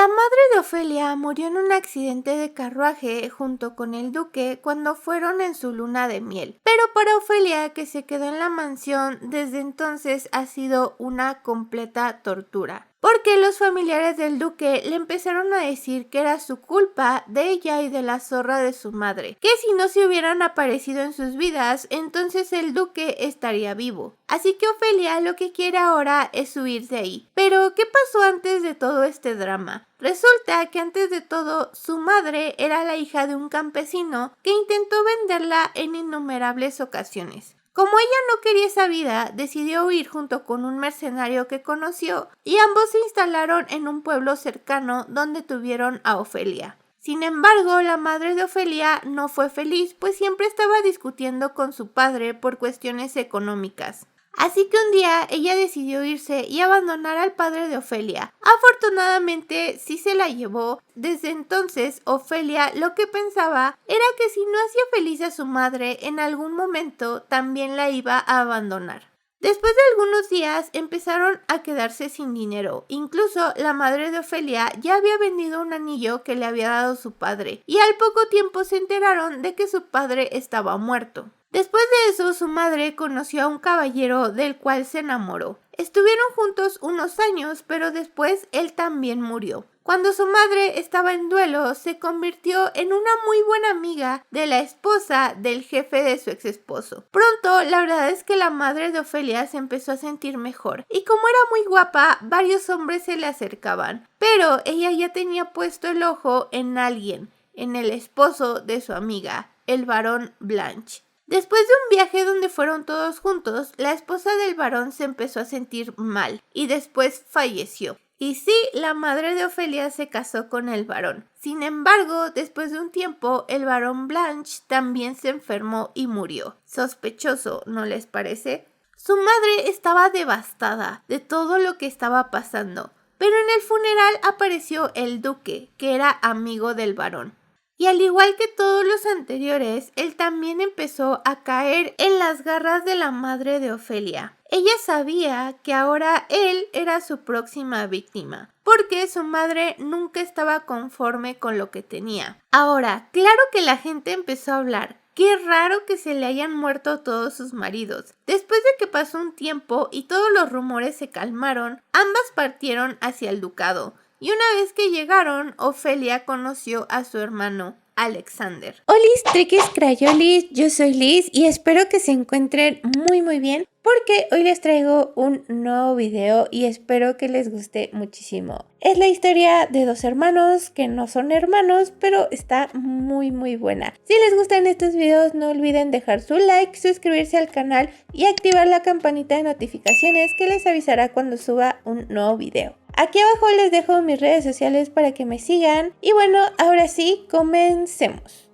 La madre de Ofelia murió en un accidente de carruaje junto con el duque cuando fueron en su luna de miel. Pero para Ofelia, que se quedó en la mansión, desde entonces ha sido una completa tortura. Porque los familiares del duque le empezaron a decir que era su culpa de ella y de la zorra de su madre, que si no se hubieran aparecido en sus vidas, entonces el duque estaría vivo. Así que Ofelia lo que quiere ahora es huir de ahí. Pero, ¿qué pasó antes de todo este drama? Resulta que antes de todo, su madre era la hija de un campesino que intentó venderla en innumerables ocasiones. Como ella no quería esa vida, decidió huir junto con un mercenario que conoció y ambos se instalaron en un pueblo cercano donde tuvieron a Ofelia. Sin embargo, la madre de Ofelia no fue feliz, pues siempre estaba discutiendo con su padre por cuestiones económicas. Así que un día ella decidió irse y abandonar al padre de Ofelia. Afortunadamente sí se la llevó. Desde entonces Ofelia lo que pensaba era que si no hacía feliz a su madre, en algún momento también la iba a abandonar. Después de algunos días empezaron a quedarse sin dinero. Incluso la madre de Ofelia ya había vendido un anillo que le había dado su padre y al poco tiempo se enteraron de que su padre estaba muerto. Después de eso, su madre conoció a un caballero del cual se enamoró. Estuvieron juntos unos años, pero después él también murió. Cuando su madre estaba en duelo, se convirtió en una muy buena amiga de la esposa del jefe de su ex esposo. Pronto, la verdad es que la madre de Ofelia se empezó a sentir mejor, y como era muy guapa, varios hombres se le acercaban. Pero ella ya tenía puesto el ojo en alguien, en el esposo de su amiga, el barón Blanche. Después de un viaje donde fueron todos juntos, la esposa del barón se empezó a sentir mal y después falleció. Y sí, la madre de Ofelia se casó con el barón. Sin embargo, después de un tiempo, el barón Blanche también se enfermó y murió. Sospechoso, ¿no les parece? Su madre estaba devastada de todo lo que estaba pasando, pero en el funeral apareció el duque, que era amigo del barón. Y al igual que todos los anteriores, él también empezó a caer en las garras de la madre de Ofelia. Ella sabía que ahora él era su próxima víctima, porque su madre nunca estaba conforme con lo que tenía. Ahora, claro que la gente empezó a hablar. Qué raro que se le hayan muerto todos sus maridos. Después de que pasó un tiempo y todos los rumores se calmaron, ambas partieron hacia el ducado. Y una vez que llegaron, Ofelia conoció a su hermano, Alexander. Hola, Triquis Crayolis, yo soy Liz y espero que se encuentren muy bien porque hoy les traigo un nuevo video y espero que les guste muchísimo. Es la historia de dos hermanos que no son hermanos, pero está muy buena. Si les gustan estos videos, no olviden dejar su like, suscribirse al canal y activar la campanita de notificaciones que les avisará cuando suba un nuevo video. Aquí abajo les dejo mis redes sociales para que me sigan. Y bueno, ahora sí, comencemos.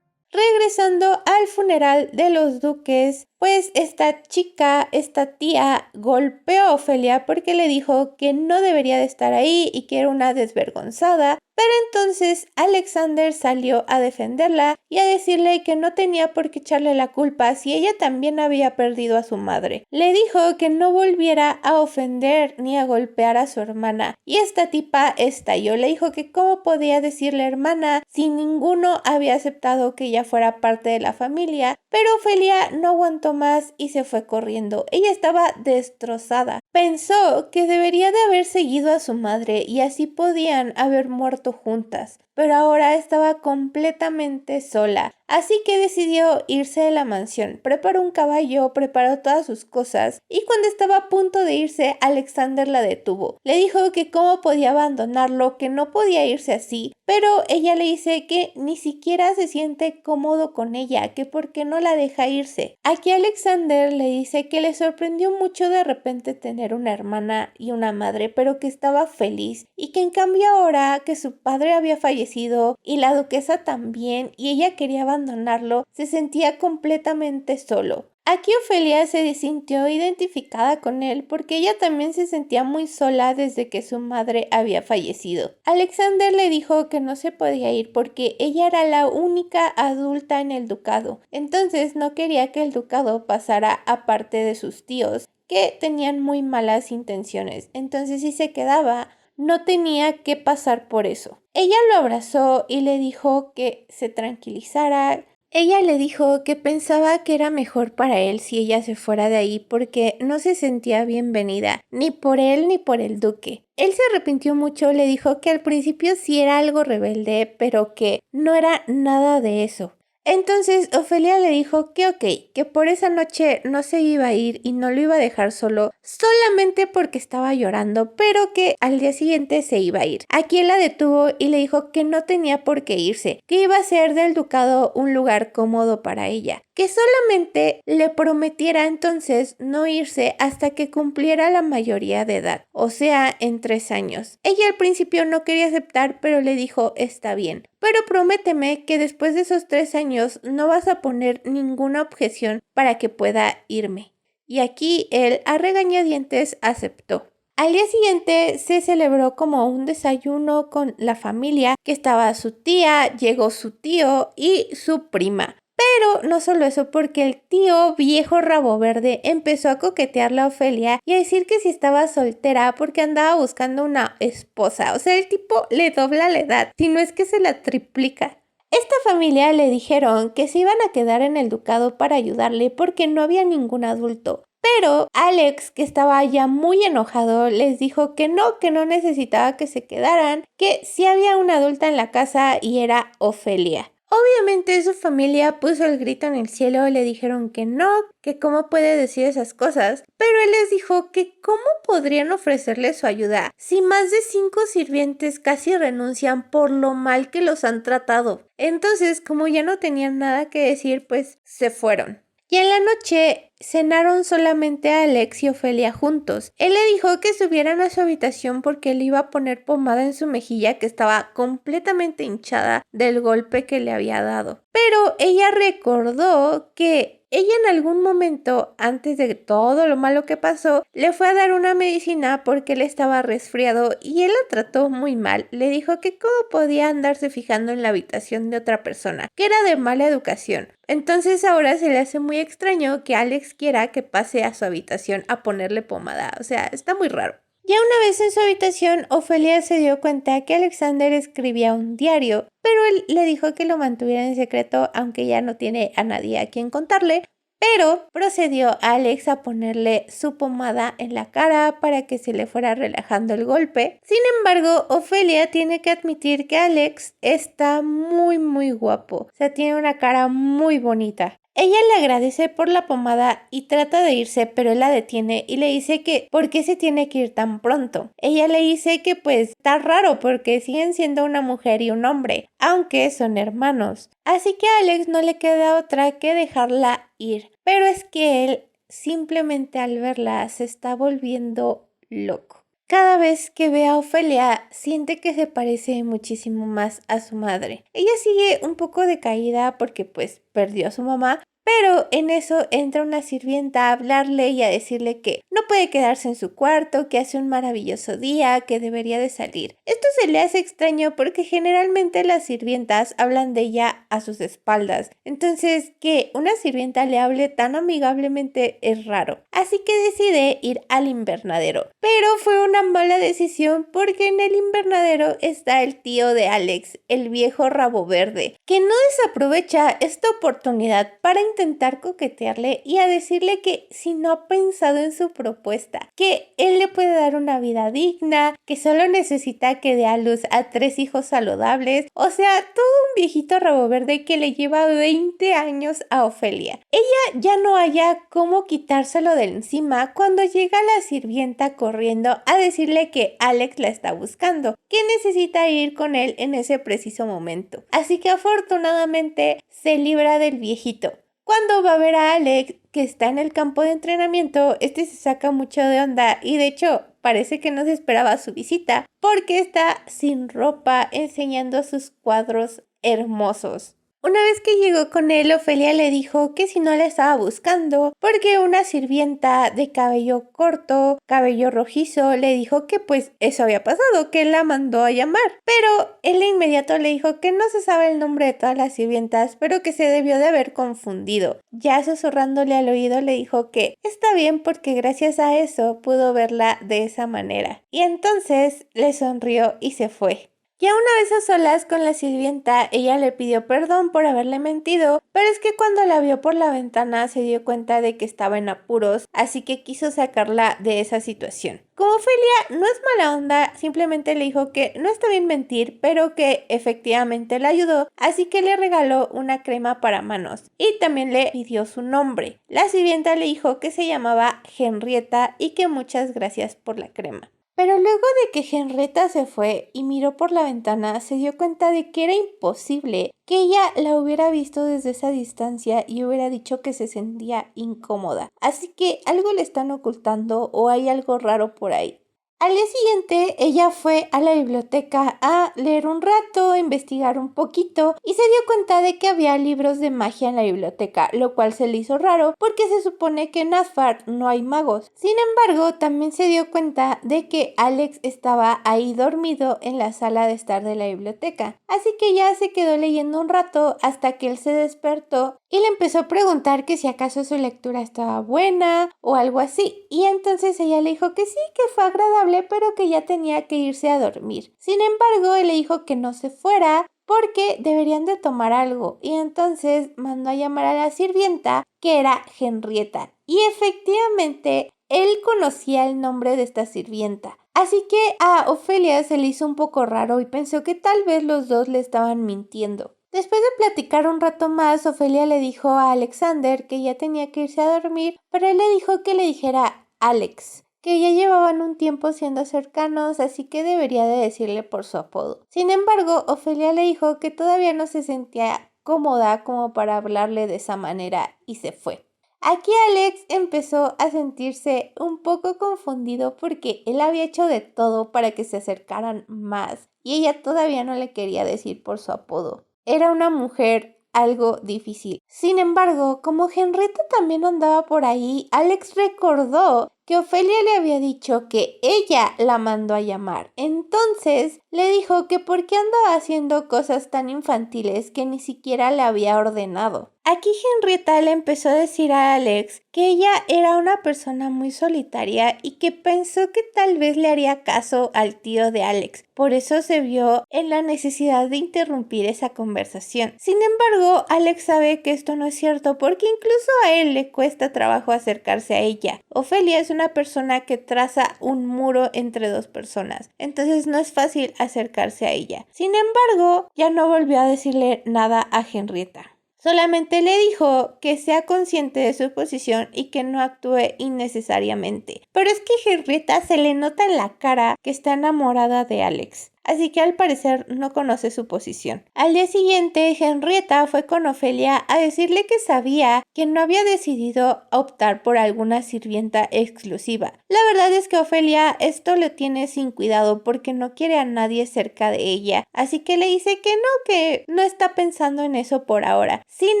Regresando al funeral de los duques, pues esta chica, esta tía, golpeó a Ofelia porque le dijo que no debería de estar ahí y que era una desvergonzada. Pero entonces Alexander salió a defenderla y a decirle que no tenía por qué echarle la culpa si ella también había perdido a su madre. Le dijo que no volviera a ofender ni a golpear a su hermana. Y esta tipa estalló. Le dijo que cómo podía decirle hermana si ninguno había aceptado que ella fuera parte de la familia. Pero Ofelia no aguantó más y se fue corriendo. Ella estaba destrozada. Pensó que debería de haber seguido a su madre y así podían haber muerto juntas, pero ahora estaba completamente sola. Así que decidió irse de la mansión. Preparó un caballo, preparó todas sus cosas y cuando estaba a punto de irse, Alexander la detuvo. Le dijo que cómo podía abandonarlo, que no podía irse así, pero ella le dice que ni siquiera se siente cómodo con ella, que por qué no la deja irse. Aquí Alexander le dice que le sorprendió mucho de repente tener una hermana y una madre, pero que estaba feliz y que en cambio ahora que su padre había fallecido y la duquesa también y ella quería abandonarlo, se sentía completamente solo. Aquí Ofelia se sintió identificada con él porque ella también se sentía muy sola desde que su madre había fallecido. Alexander le dijo que no se podía ir porque ella era la única adulta en el ducado, entonces no quería que el ducado pasara aparte de sus tíos, que tenían muy malas intenciones, entonces si se quedaba, no tenía que pasar por eso. Ella lo abrazó y le dijo que se tranquilizara. Ella le dijo que pensaba que era mejor para él si ella se fuera de ahí porque no se sentía bienvenida, ni por él ni por el duque. Él se arrepintió mucho, le dijo que al principio sí era algo rebelde, pero que no era nada de eso. Entonces Ofelia le dijo que ok, que por esa noche no se iba a ir y no lo iba a dejar solo solamente porque estaba llorando, pero que al día siguiente se iba a ir. Aquí él la detuvo y le dijo que no tenía por qué irse, que iba a ser del ducado un lugar cómodo para ella, que solamente le prometiera entonces no irse hasta que cumpliera la mayoría de edad, o sea, en 3 años. Ella al principio no quería aceptar, pero le dijo está bien, pero prométeme que después de esos 3 años no vas a poner ninguna objeción para que pueda irme. Y aquí él a regañadientes aceptó. Al día siguiente se celebró como un desayuno con la familia, que estaba su tía, llegó su tío y su prima. Pero no solo eso, porque el tío viejo rabo verde empezó a coquetearle a Ofelia y a decir que si estaba soltera porque andaba buscando una esposa. O sea, el tipo le dobla la edad, si no es que se la triplica. Esta familia le dijeron que se iban a quedar en el ducado para ayudarle porque no había ningún adulto. Pero Alex, que estaba ya muy enojado, les dijo que no necesitaba que se quedaran, que sí había una adulta en la casa y era Ofelia. Obviamente su familia puso el grito en el cielo, le dijeron que no, que cómo puede decir esas cosas, pero él les dijo que cómo podrían ofrecerle su ayuda si más de 5 sirvientes casi renuncian por lo mal que los han tratado. Entonces, como ya no tenían nada que decir, pues se fueron. Y en la noche cenaron solamente Alex y Ofelia juntos. Él le dijo que subieran a su habitación porque él iba a poner pomada en su mejilla que estaba completamente hinchada del golpe que le había dado. Pero ella recordó que ella en algún momento, antes de todo lo malo que pasó, le fue a dar una medicina porque él estaba resfriado y él la trató muy mal. Le dijo que cómo podía andarse fijando en la habitación de otra persona, que era de mala educación. Entonces ahora se le hace muy extraño que Alex quiera que pase a su habitación a ponerle pomada. O sea, está muy raro. Ya una vez en su habitación, Ofelia se dio cuenta que Alexander escribía un diario, pero él le dijo que lo mantuviera en secreto, aunque ya no tiene a nadie a quien contarle. Pero procedió Alex a ponerle su pomada en la cara para que se le fuera relajando el golpe. Sin embargo, Ofelia tiene que admitir que Alex está muy guapo. O sea, tiene una cara muy bonita. Ella le agradece por la pomada y trata de irse, pero él la detiene y le dice que ¿por qué se tiene que ir tan pronto? Ella le dice que pues está raro porque siguen siendo una mujer y un hombre, aunque son hermanos. Así que a Alex no le queda otra que dejarla ir. Pero es que él simplemente al verla se está volviendo loco. Cada vez que ve a Ofelia, siente que se parece muchísimo más a su madre. Ella sigue un poco decaída porque pues perdió a su mamá, pero en eso entra una sirvienta a hablarle y a decirle que no puede quedarse en su cuarto, que hace un maravilloso día, que debería de salir. Esto se le hace extraño porque generalmente las sirvientas hablan de ella a sus espaldas. Entonces, que una sirvienta le hable tan amigablemente es raro. Así que decide ir al invernadero. Pero fue una mala decisión porque en el invernadero está el tío de Alex, el viejo rabo verde, que no desaprovecha esta oportunidad para intentar coquetearle y a decirle que si no ha pensado en su propuesta, que él le puede dar una vida digna, que solo necesita que dé a luz a 3 hijos saludables, o sea, todo un viejito rabo verde que le lleva 20 años a Ofelia. Ella ya no haya cómo quitárselo de encima cuando llega la sirvienta corriendo a decirle que Alex la está buscando, que necesita ir con él en ese preciso momento. Así que afortunadamente se libra del viejito. Cuando va a ver a Alex, que está en el campo de entrenamiento, se saca mucho de onda y de hecho parece que no se esperaba su visita porque está sin ropa enseñando sus cuadros hermosos. Una vez que llegó con él, Ofelia le dijo que si no la estaba buscando, porque una sirvienta de cabello corto, cabello rojizo, le dijo que pues eso había pasado, que él la mandó a llamar. Pero él de inmediato le dijo que no se sabe el nombre de todas las sirvientas, pero que se debió de haber confundido. Ya susurrándole al oído le dijo que está bien porque gracias a eso pudo verla de esa manera. Y entonces le sonrió y se fue. Ya una vez a solas con la sirvienta, ella le pidió perdón por haberle mentido, pero es que cuando la vio por la ventana se dio cuenta de que estaba en apuros, así que quiso sacarla de esa situación. Como Ofelia no es mala onda, simplemente le dijo que no está bien mentir, pero que efectivamente la ayudó, así que le regaló una crema para manos y también le pidió su nombre. La sirvienta le dijo que se llamaba Henrietta y que muchas gracias por la crema. Pero luego de que Henrietta se fue y miró por la ventana, se dio cuenta de que era imposible que ella la hubiera visto desde esa distancia y hubiera dicho que se sentía incómoda. Así que algo le están ocultando o hay algo raro por ahí. Al día siguiente, ella fue a la biblioteca a leer un rato, a investigar un poquito y se dio cuenta de que había libros de magia en la biblioteca, lo cual se le hizo raro porque se supone que en Asfar no hay magos. Sin embargo, también se dio cuenta de que Alex estaba ahí dormido en la sala de estar de la biblioteca. Así que ya se quedó leyendo un rato hasta que él se despertó y le empezó a preguntar que si acaso su lectura estaba buena o algo así. Y entonces ella le dijo que sí, que fue agradable, pero que ya tenía que irse a dormir. Sin embargo, él le dijo que no se fuera porque deberían de tomar algo. Y entonces mandó a llamar a la sirvienta, que era Henrietta. Y efectivamente, él conocía el nombre de esta sirvienta. Así que a Ofelia se le hizo un poco raro y pensó que tal vez los dos le estaban mintiendo. Después de platicar un rato más, Ofelia le dijo a Alexander que ya tenía que irse a dormir, pero él le dijo que le dijera Alex, que ya llevaban un tiempo siendo cercanos, así que debería de decirle por su apodo. Sin embargo, Ofelia le dijo que todavía no se sentía cómoda como para hablarle de esa manera y se fue. Aquí Alex empezó a sentirse un poco confundido porque él había hecho de todo para que se acercaran más y ella todavía no le quería decir por su apodo. Era una mujer algo difícil. Sin embargo, como Henrietta también andaba por ahí, Alex recordó que Ofelia le había dicho que ella la mandó a llamar. Entonces le dijo que por qué andaba haciendo cosas tan infantiles que ni siquiera le había ordenado. Aquí Henrietta le empezó a decir a Alex que ella era una persona muy solitaria y que pensó que tal vez le haría caso al tío de Alex. Por eso se vio en la necesidad de interrumpir esa conversación. Sin embargo, Alex sabe que esto no es cierto porque incluso a él le cuesta trabajo acercarse a ella. Ofelia es una persona que traza un muro entre dos personas, entonces no es fácil acercarse a ella. Sin embargo, ya no volvió a decirle nada a Henrietta. Solamente le dijo que sea consciente de su posición y que no actúe innecesariamente. Pero es que Henrietta se le nota en la cara que está enamorada de Alex. Así que al parecer no conoce su posición. Al día siguiente, Henrietta fue con Ofelia a decirle que sabía que no había decidido optar por alguna sirvienta exclusiva. La verdad es que Ofelia esto lo tiene sin cuidado porque no quiere a nadie cerca de ella, así que le dice que no está pensando en eso por ahora. Sin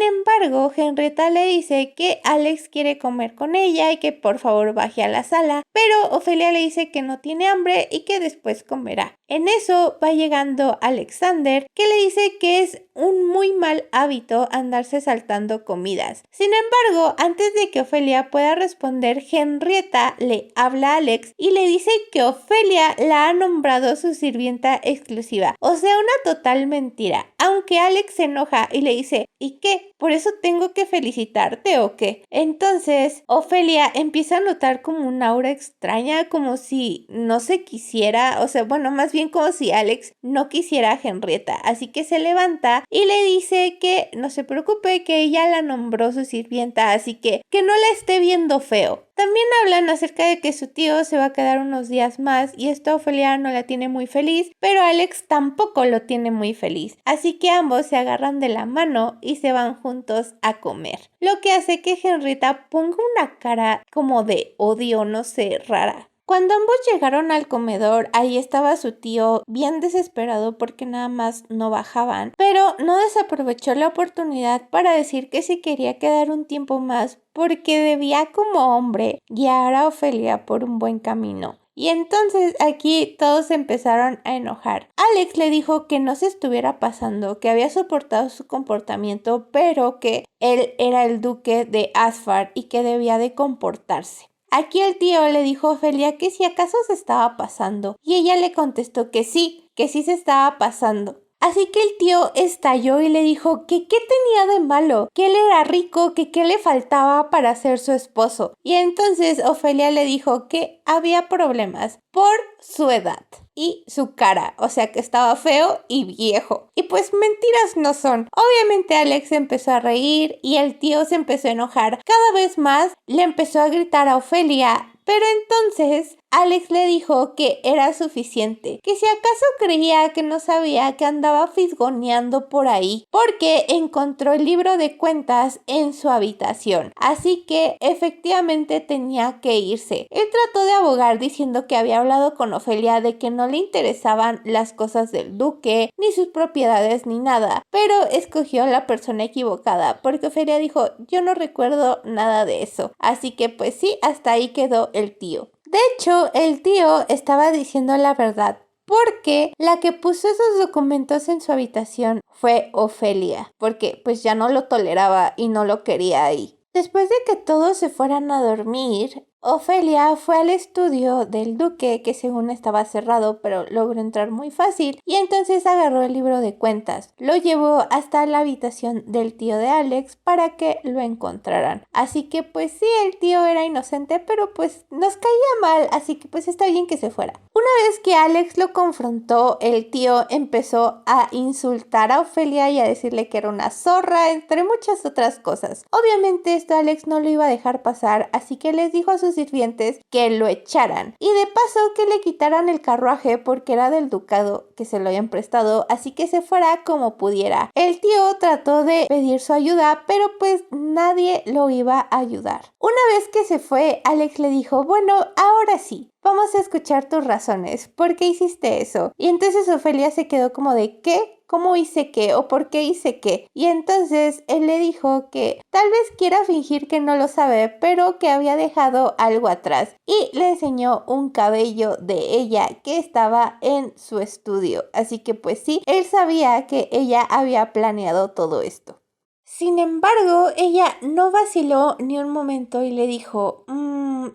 embargo, Henrietta le dice que Alex quiere comer con ella y que por favor baje a la sala, pero Ofelia le dice que no tiene hambre y que después comerá. En eso va llegando Alexander, que le dice que es un muy mal hábito andarse saltando comidas. Sin embargo, antes de que Ofelia pueda responder, Henrietta le habla a Alex y le dice que Ofelia la ha nombrado su sirvienta exclusiva. O sea, una total mentira. Aunque Alex se enoja y le dice, ¿y qué? ¿Por eso tengo que felicitarte o qué? Entonces, Ofelia empieza a notar como un aura extraña, como si no se quisiera, o sea, bueno, más bien como si Alex no quisiera a Henrietta. Así que se levanta y le dice que no se preocupe, que ella la nombró su sirvienta, así que no la esté viendo feo. También hablan acerca de que su tío se va a quedar unos días más y esto Ofelia no la tiene muy feliz, pero Alex tampoco lo tiene muy feliz. Así que ambos se agarran de la mano y se van juntos a comer. Lo que hace que Henrietta ponga una cara como de odio, no sé, rara. Cuando ambos llegaron al comedor, ahí estaba su tío bien desesperado porque nada más no bajaban, pero no desaprovechó la oportunidad para decir que se quería quedar un tiempo más porque debía como hombre guiar a Ofelia por un buen camino. Y entonces aquí todos se empezaron a enojar. Alex le dijo que no se estuviera pasando, que había soportado su comportamiento, pero que él era el duque de Asfar y que debía de comportarse. Aquí el tío le dijo a Ofelia que si acaso se estaba pasando, y ella le contestó que sí se estaba pasando. Así que el tío estalló y le dijo que qué tenía de malo, que él era rico, que qué le faltaba para ser su esposo. Y entonces Ofelia le dijo que había problemas por su edad y su cara, o sea que estaba feo y viejo. Y pues mentiras no son. Obviamente Alex empezó a reír y el tío se empezó a enojar cada vez más, le empezó a gritar a Ofelia. Pero entonces Alex le dijo que era suficiente, que si acaso creía que no sabía que andaba fisgoneando por ahí, porque encontró el libro de cuentas en su habitación, así que efectivamente tenía que irse. Él trató de abogar diciendo que había hablado con Ofelia de que no le interesaban las cosas del duque, ni sus propiedades ni nada, pero escogió a la persona equivocada, porque Ofelia dijo, yo no recuerdo nada de eso, así que pues sí, hasta ahí quedó el tío. De hecho, el tío estaba diciendo la verdad, porque la que puso esos documentos en su habitación fue Ofelia, porque pues ya no lo toleraba y no lo quería ahí. Después de que todos se fueran a dormir, Ofelia fue al estudio del duque, que según estaba cerrado, pero logró entrar muy fácil, y entonces agarró el libro de cuentas. Lo llevó hasta la habitación del tío de Alex para que lo encontraran. Así que pues sí, el tío era inocente, pero pues nos caía mal, así que pues está bien que se fuera. Una vez que Alex lo confrontó, el tío empezó a insultar a Ofelia y a decirle que era una zorra, entre muchas otras cosas. Obviamente esto Alex no lo iba a dejar pasar, así que les dijo a sus sirvientes que lo echaran y de paso que le quitaran el carruaje porque era del ducado, que se lo habían prestado, así que se fuera como pudiera. El tío trató de pedir su ayuda, pero pues nadie lo iba a ayudar. Una vez que se fue, Alex le dijo, bueno, ahora sí, vamos a escuchar tus razones. ¿Por qué hiciste eso? Y entonces Ofelia se quedó como de, ¿qué? ¿Cómo hice qué? ¿O por qué hice qué? Y entonces él le dijo que tal vez quiera fingir que no lo sabe, pero que había dejado algo atrás. Y le enseñó un cabello de ella que estaba en su estudio. Así que pues sí, él sabía que ella había planeado todo esto. Sin embargo, ella no vaciló ni un momento y le dijo,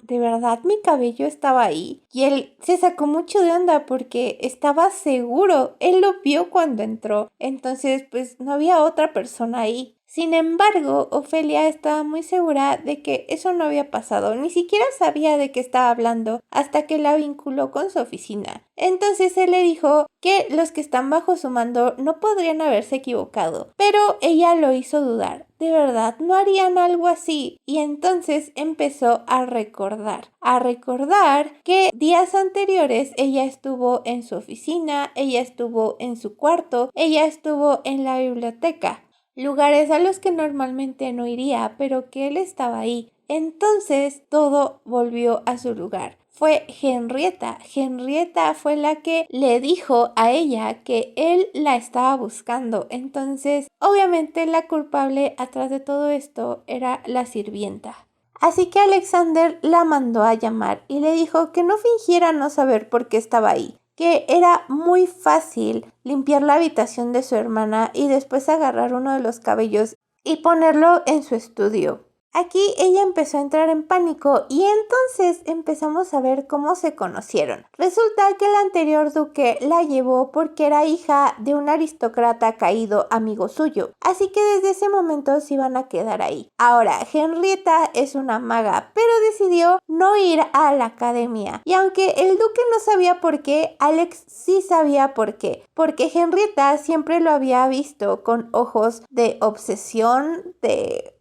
¿de verdad mi cabello estaba ahí? Y él se sacó mucho de onda porque estaba seguro, él lo vio cuando entró, entonces pues no había otra persona ahí. Sin embargo, Ofelia estaba muy segura de que eso no había pasado, ni siquiera sabía de qué estaba hablando hasta que la vinculó con su oficina. Entonces él le dijo que los que están bajo su mando no podrían haberse equivocado, pero ella lo hizo dudar. De verdad, no harían algo así. Y entonces empezó a recordar que días anteriores ella estuvo en su oficina, ella estuvo en su cuarto, ella estuvo en la biblioteca. Lugares a los que normalmente no iría, pero que él estaba ahí. Entonces todo volvió a su lugar. Fue Henrietta. Henrietta fue la que le dijo a ella que él la estaba buscando. Entonces, obviamente la culpable atrás de todo esto era la sirvienta. Así que Alexander la mandó a llamar y le dijo que no fingiera no saber por qué estaba ahí, que era muy fácil limpiar la habitación de su hermana y después agarrar uno de los cabellos y ponerlo en su estudio. Aquí ella empezó a entrar en pánico y entonces empezamos a ver cómo se conocieron. Resulta que el anterior duque la llevó porque era hija de un aristócrata caído amigo suyo, así que desde ese momento se iban a quedar ahí. Ahora, Henrietta es una maga, pero decidió no ir a la academia. Y aunque el duque no sabía por qué, Alex sí sabía por qué. Porque Henrietta siempre lo había visto con ojos de obsesión,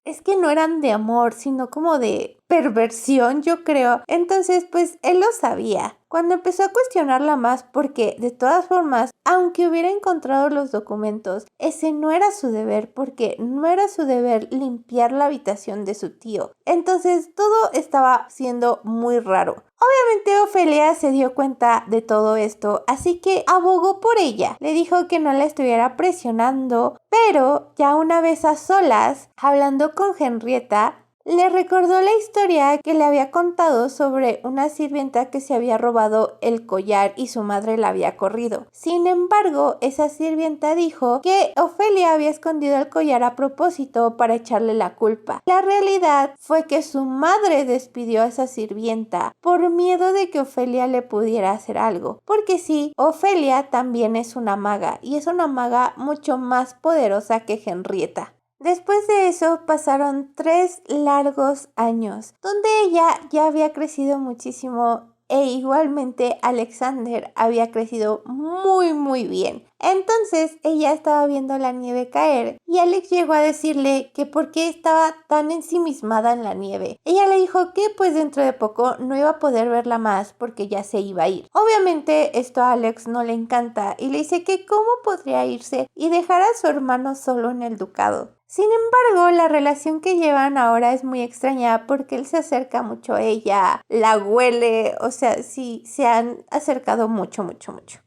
es que no eran de amor, sino como de perversión, yo creo. Entonces, pues él lo sabía. Cuando empezó a cuestionarla más, porque de todas formas, aunque hubiera encontrado los documentos, ese no era su deber, porque no era su deber limpiar la habitación de su tío. Entonces todo estaba siendo muy raro. Obviamente Ofelia se dio cuenta de todo esto, así que abogó por ella. Le dijo que no la estuviera presionando, pero ya una vez a solas, hablando con Henrietta, le recordó la historia que le había contado sobre una sirvienta que se había robado el collar y su madre la había corrido. Sin embargo, esa sirvienta dijo que Ofelia había escondido el collar a propósito para echarle la culpa. La realidad fue que su madre despidió a esa sirvienta por miedo de que Ofelia le pudiera hacer algo. Porque sí, Ofelia también es una maga y es una maga mucho más poderosa que Henrietta. Después de eso pasaron 3 largos años, donde ella ya había crecido muchísimo e igualmente Alexander había crecido muy bien. Entonces ella estaba viendo la nieve caer y Alex llegó a decirle que por qué estaba tan ensimismada en la nieve. Ella le dijo que pues dentro de poco no iba a poder verla más porque ya se iba a ir. Obviamente esto a Alex no le encanta y le dice que cómo podría irse y dejar a su hermano solo en el ducado. Sin embargo, la relación que llevan ahora es muy extraña porque él se acerca mucho a ella, la huele, o sea, sí, se han acercado mucho.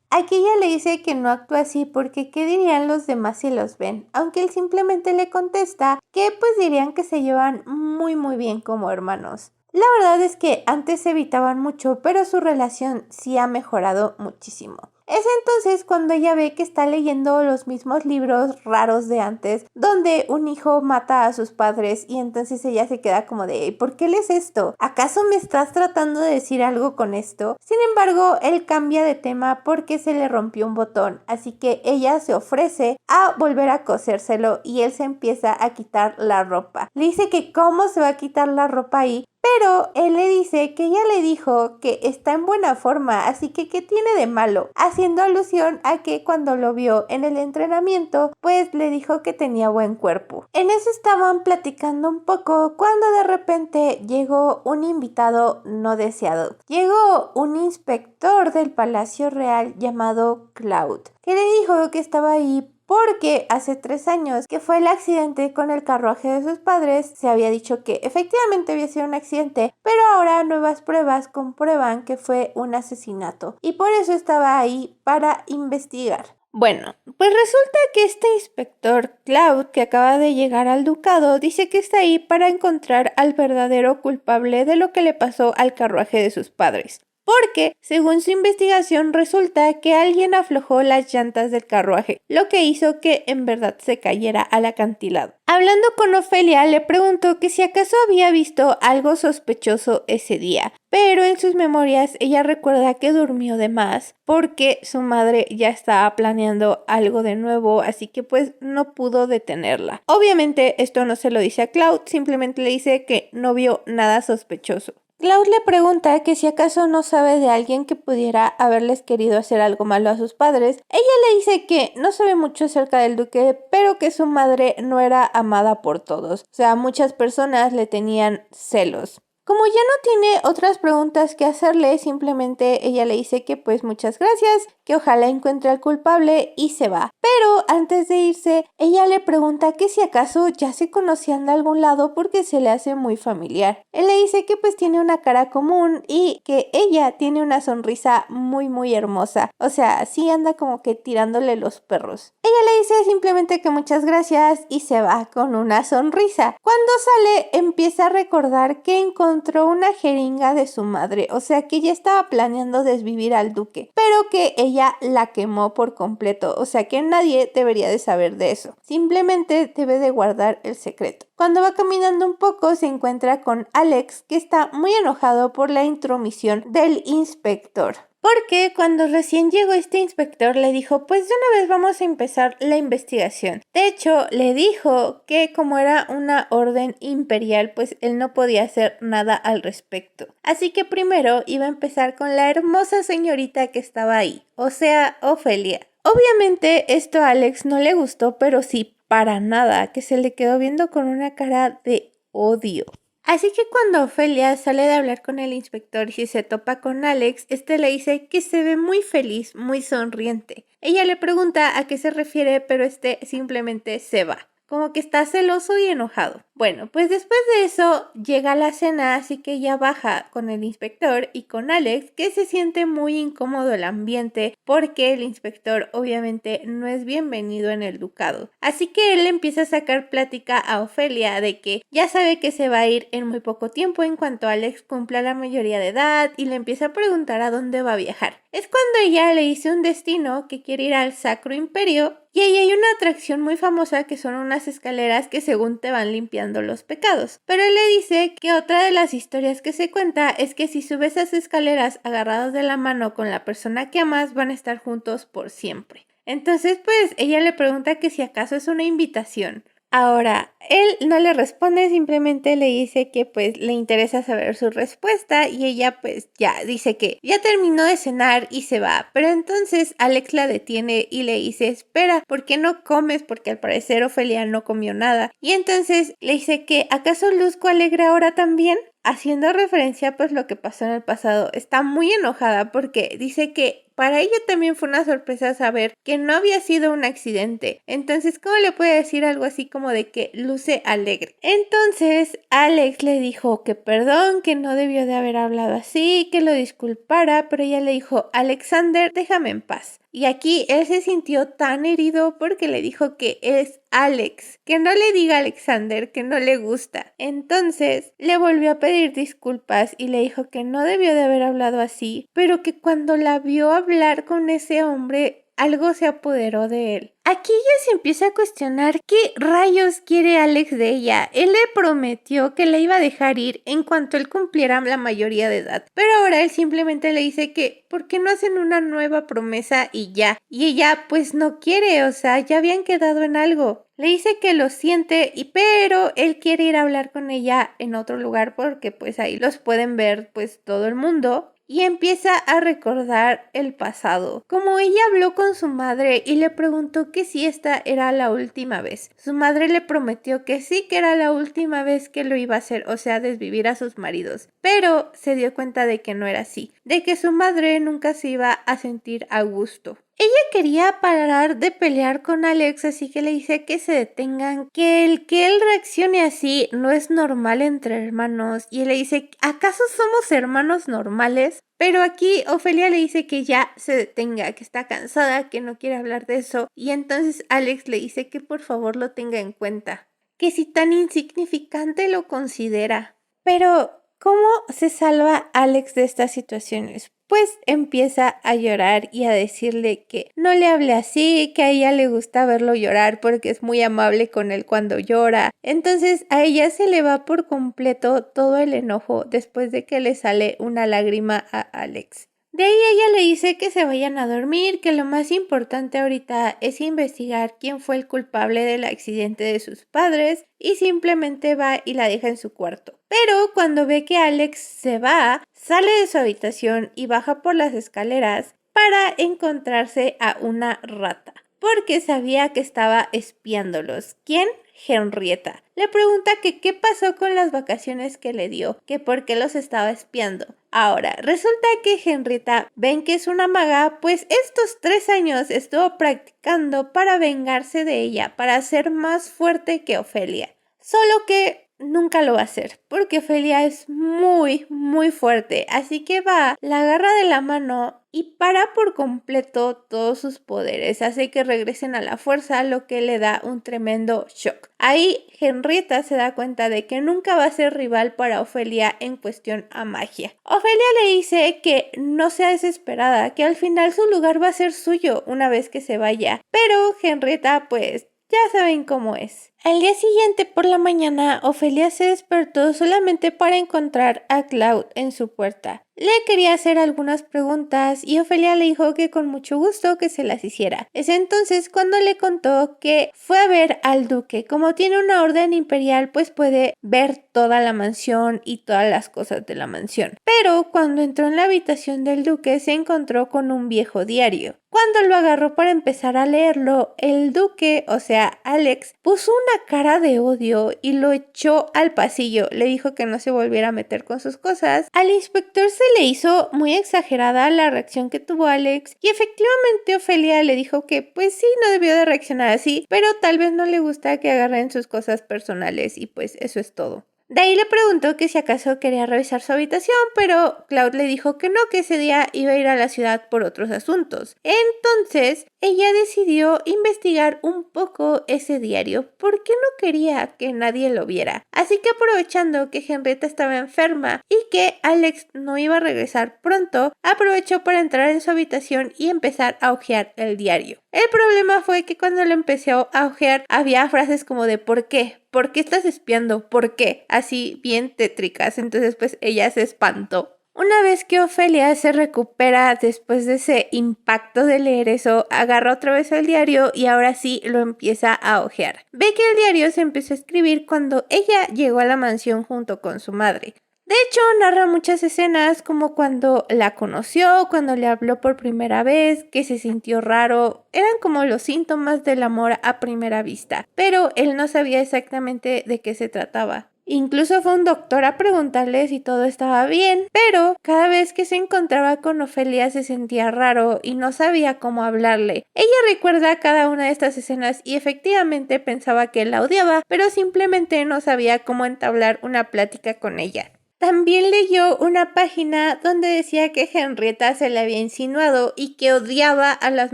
Aquí ella le dice que no actúa así porque ¿qué dirían los demás si los ven? Aunque él simplemente le contesta que pues dirían que se llevan muy bien como hermanos. La verdad es que antes se evitaban mucho, pero su relación sí ha mejorado muchísimo. Es entonces cuando ella ve que está leyendo los mismos libros raros de antes, donde un hijo mata a sus padres y entonces ella se queda como de ¿por qué lees esto? ¿Acaso me estás tratando de decir algo con esto? Sin embargo, él cambia de tema porque se le rompió un botón, así que ella se ofrece a volver a cosérselo y él se empieza a quitar la ropa. Le dice que cómo se va a quitar la ropa ahí, pero él le dice que ella le dijo que está en buena forma, así que ¿qué tiene de malo? Haciendo alusión a que cuando lo vio en el entrenamiento, pues le dijo que tenía buen cuerpo. En eso estaban platicando un poco cuando de repente llegó un invitado no deseado. Llegó un inspector del Palacio Real llamado Cloud, que le dijo que estaba ahí porque hace 3 años que fue el accidente con el carruaje de sus padres, se había dicho que efectivamente había sido un accidente, pero ahora nuevas pruebas comprueban que fue un asesinato y por eso estaba ahí para investigar. Bueno, pues resulta que este inspector Cloud, que acaba de llegar al ducado, dice que está ahí para encontrar al verdadero culpable de lo que le pasó al carruaje de sus padres. Porque, según su investigación, resulta que alguien aflojó las llantas del carruaje, lo que hizo que en verdad se cayera al acantilado. Hablando con Ofelia, le preguntó que si acaso había visto algo sospechoso ese día, pero en sus memorias ella recuerda que durmió de más porque su madre ya estaba planeando algo de nuevo, así que pues no pudo detenerla. Obviamente esto no se lo dice a Cloud, simplemente le dice que no vio nada sospechoso. Cloud le pregunta que si acaso no sabe de alguien que pudiera haberles querido hacer algo malo a sus padres. Ella le dice que no sabe mucho acerca del duque, pero que su madre no era amada por todos. O sea, muchas personas le tenían celos. Como ya no tiene otras preguntas que hacerle, simplemente ella le dice que pues muchas gracias, que ojalá encuentre al culpable y se va. Pero antes de irse, ella le pregunta que si acaso ya se conocían de algún lado porque se le hace muy familiar. Él le dice que pues tiene una cara común y que ella tiene una sonrisa muy hermosa. O sea, sí anda como que tirándole los perros. Ella le dice simplemente que muchas gracias y se va con una sonrisa. Cuando sale, empieza a recordar que encontró una jeringa de su madre, o sea que ya estaba planeando desvivir al duque, pero que ella la quemó por completo, o sea que nadie debería de saber de eso, simplemente debe de guardar el secreto. Cuando va caminando un poco se encuentra con Alex, que está muy enojado por la intromisión del inspector. Porque cuando recién llegó este inspector le dijo, pues de una vez vamos a empezar la investigación. De hecho, le dijo que como era una orden imperial, pues él no podía hacer nada al respecto. Así que primero iba a empezar con la hermosa señorita que estaba ahí, o sea, Ofelia. Obviamente esto a Alex no le gustó, pero sí para nada, que se le quedó viendo con una cara de odio. Así que cuando Ofelia sale de hablar con el inspector y se topa con Alex, le dice que se ve muy feliz, muy sonriente. Ella le pregunta a qué se refiere, pero simplemente se va. Como que está celoso y enojado. Bueno, pues después de eso llega la cena, así que ella baja con el inspector y con Alex, que se siente muy incómodo el ambiente porque el inspector obviamente no es bienvenido en el ducado. Así que él empieza a sacar plática a Ofelia de que ya sabe que se va a ir en muy poco tiempo en cuanto Alex cumpla la mayoría de edad y le empieza a preguntar a dónde va a viajar. Es cuando ella le dice un destino que quiere ir al Sacro Imperio. Y ahí hay una atracción muy famosa que son unas escaleras que según te van limpiando los pecados. Pero él le dice que otra de las historias que se cuenta es que si subes esas escaleras agarrados de la mano con la persona que amas van a estar juntos por siempre. Entonces pues ella le pregunta que si acaso es una invitación. Ahora, él no le responde, simplemente le dice que pues le interesa saber su respuesta y ella pues ya dice que ya terminó de cenar y se va. Pero entonces Alex la detiene y le dice, espera, ¿por qué no comes? Porque al parecer Ofelia no comió nada. Y entonces le dice que ¿acaso luzco alegre ahora también? Haciendo referencia pues lo que pasó en el pasado. Está muy enojada porque dice que para ella también fue una sorpresa saber que no había sido un accidente. Entonces, ¿cómo le puede decir algo así como de que luce alegre? Entonces, Alex le dijo que perdón, que no debió de haber hablado así, que lo disculpara, pero ella le dijo, Alexander, déjame en paz. Y aquí él se sintió tan herido porque le dijo que es Alex, que no le diga Alexander, que no le gusta. Entonces le volvió a pedir disculpas y le dijo que no debió de haber hablado así, pero que cuando la vio hablar con ese hombre, algo se apoderó de él. Aquí ella se empieza a cuestionar qué rayos quiere Alex de ella. Él le prometió que la iba a dejar ir en cuanto él cumpliera la mayoría de edad. Pero ahora él simplemente le dice que ¿por qué no hacen una nueva promesa y ya? Y ella pues no quiere, o sea, ya habían quedado en algo. Le dice que lo siente, pero él quiere ir a hablar con ella en otro lugar porque pues ahí los pueden ver pues todo el mundo. Y empieza a recordar el pasado. Como ella habló con su madre y le preguntó que si esta era la última vez. Su madre le prometió que sí, que era la última vez que lo iba a hacer, o sea, desvivir a sus maridos. Pero se dio cuenta de que no era así, de que su madre nunca se iba a sentir a gusto. Ella quería parar de pelear con Alex, así que le dice que se detengan, que él reaccione así no es normal entre hermanos. Y él le dice, ¿acaso somos hermanos normales? Pero aquí Ofelia le dice que ya se detenga, que está cansada, que no quiere hablar de eso. Y entonces Alex le dice que por favor lo tenga en cuenta, que si tan insignificante lo considera. Pero, ¿cómo se salva Alex de estas situaciones? Pues empieza a llorar y a decirle que no le hable así, que a ella le gusta verlo llorar porque es muy amable con él cuando llora. Entonces a ella se le va por completo todo el enojo después de que le sale una lágrima a Alex. De ahí ella le dice que se vayan a dormir, que lo más importante ahorita es investigar quién fue el culpable del accidente de sus padres y simplemente va y la deja en su cuarto. Pero cuando ve que Alex se va, sale de su habitación y baja por las escaleras para encontrarse a una rata, porque sabía que estaba espiándolos. ¿Quién? Henrietta. Le pregunta que qué pasó con las vacaciones que le dio, que por qué los estaba espiando. Ahora, resulta que Henrietta, ven que es una maga, pues estos 3 años estuvo practicando para vengarse de ella, para ser más fuerte que Ofelia. Solo que nunca lo va a hacer, porque Ofelia es muy, muy fuerte, así que va, la agarra de la mano y para por completo todos sus poderes, hace que regresen a la fuerza, lo que le da un tremendo shock. Ahí Henrietta se da cuenta de que nunca va a ser rival para Ofelia en cuestión a magia. Ofelia le dice que no sea desesperada, que al final su lugar va a ser suyo una vez que se vaya, pero Henrietta pues ya saben cómo es. Al día siguiente por la mañana, Ofelia se despertó solamente para encontrar a Cloud en su puerta. Le quería hacer algunas preguntas y Ofelia le dijo que con mucho gusto que se las hiciera. Es entonces cuando le contó que fue a ver al duque. Como tiene una orden imperial, pues puede ver toda la mansión y todas las cosas de la mansión. Pero cuando entró en la habitación del duque se encontró con un viejo diario. Cuando lo agarró para empezar a leerlo, el duque, o sea, Alex, puso una cara de odio y lo echó al pasillo. Le dijo que no se volviera a meter con sus cosas. Al inspector se le hizo muy exagerada la reacción que tuvo Alex y efectivamente Ofelia le dijo que pues sí, no debió de reaccionar así, pero tal vez no le gusta que agarren sus cosas personales y pues eso es todo. De ahí le preguntó que si acaso quería revisar su habitación, pero Claude le dijo que no, que ese día iba a ir a la ciudad por otros asuntos. Entonces, ella decidió investigar un poco ese diario porque no quería que nadie lo viera. Así que aprovechando que Henrietta estaba enferma y que Alex no iba a regresar pronto, aprovechó para entrar en su habitación y empezar a hojear el diario. El problema fue que cuando lo empezó a hojear había frases como de ¿por qué? ¿Por qué estás espiando? ¿Por qué? Así bien tétricas. Entonces pues ella se espantó. Una vez que Ofelia se recupera después de ese impacto de leer eso, agarra otra vez el diario y ahora sí lo empieza a hojear. Ve que el diario se empezó a escribir cuando ella llegó a la mansión junto con su madre. De hecho, narra muchas escenas como cuando la conoció, cuando le habló por primera vez, que se sintió raro. Eran como los síntomas del amor a primera vista, pero él no sabía exactamente de qué se trataba. Incluso fue un doctor a preguntarle si todo estaba bien, pero cada vez que se encontraba con Ofelia se sentía raro y no sabía cómo hablarle. Ella recuerda cada una de estas escenas y efectivamente pensaba que él la odiaba, pero simplemente no sabía cómo entablar una plática con ella. También leyó una página donde decía que Henrietta se le había insinuado y que odiaba a las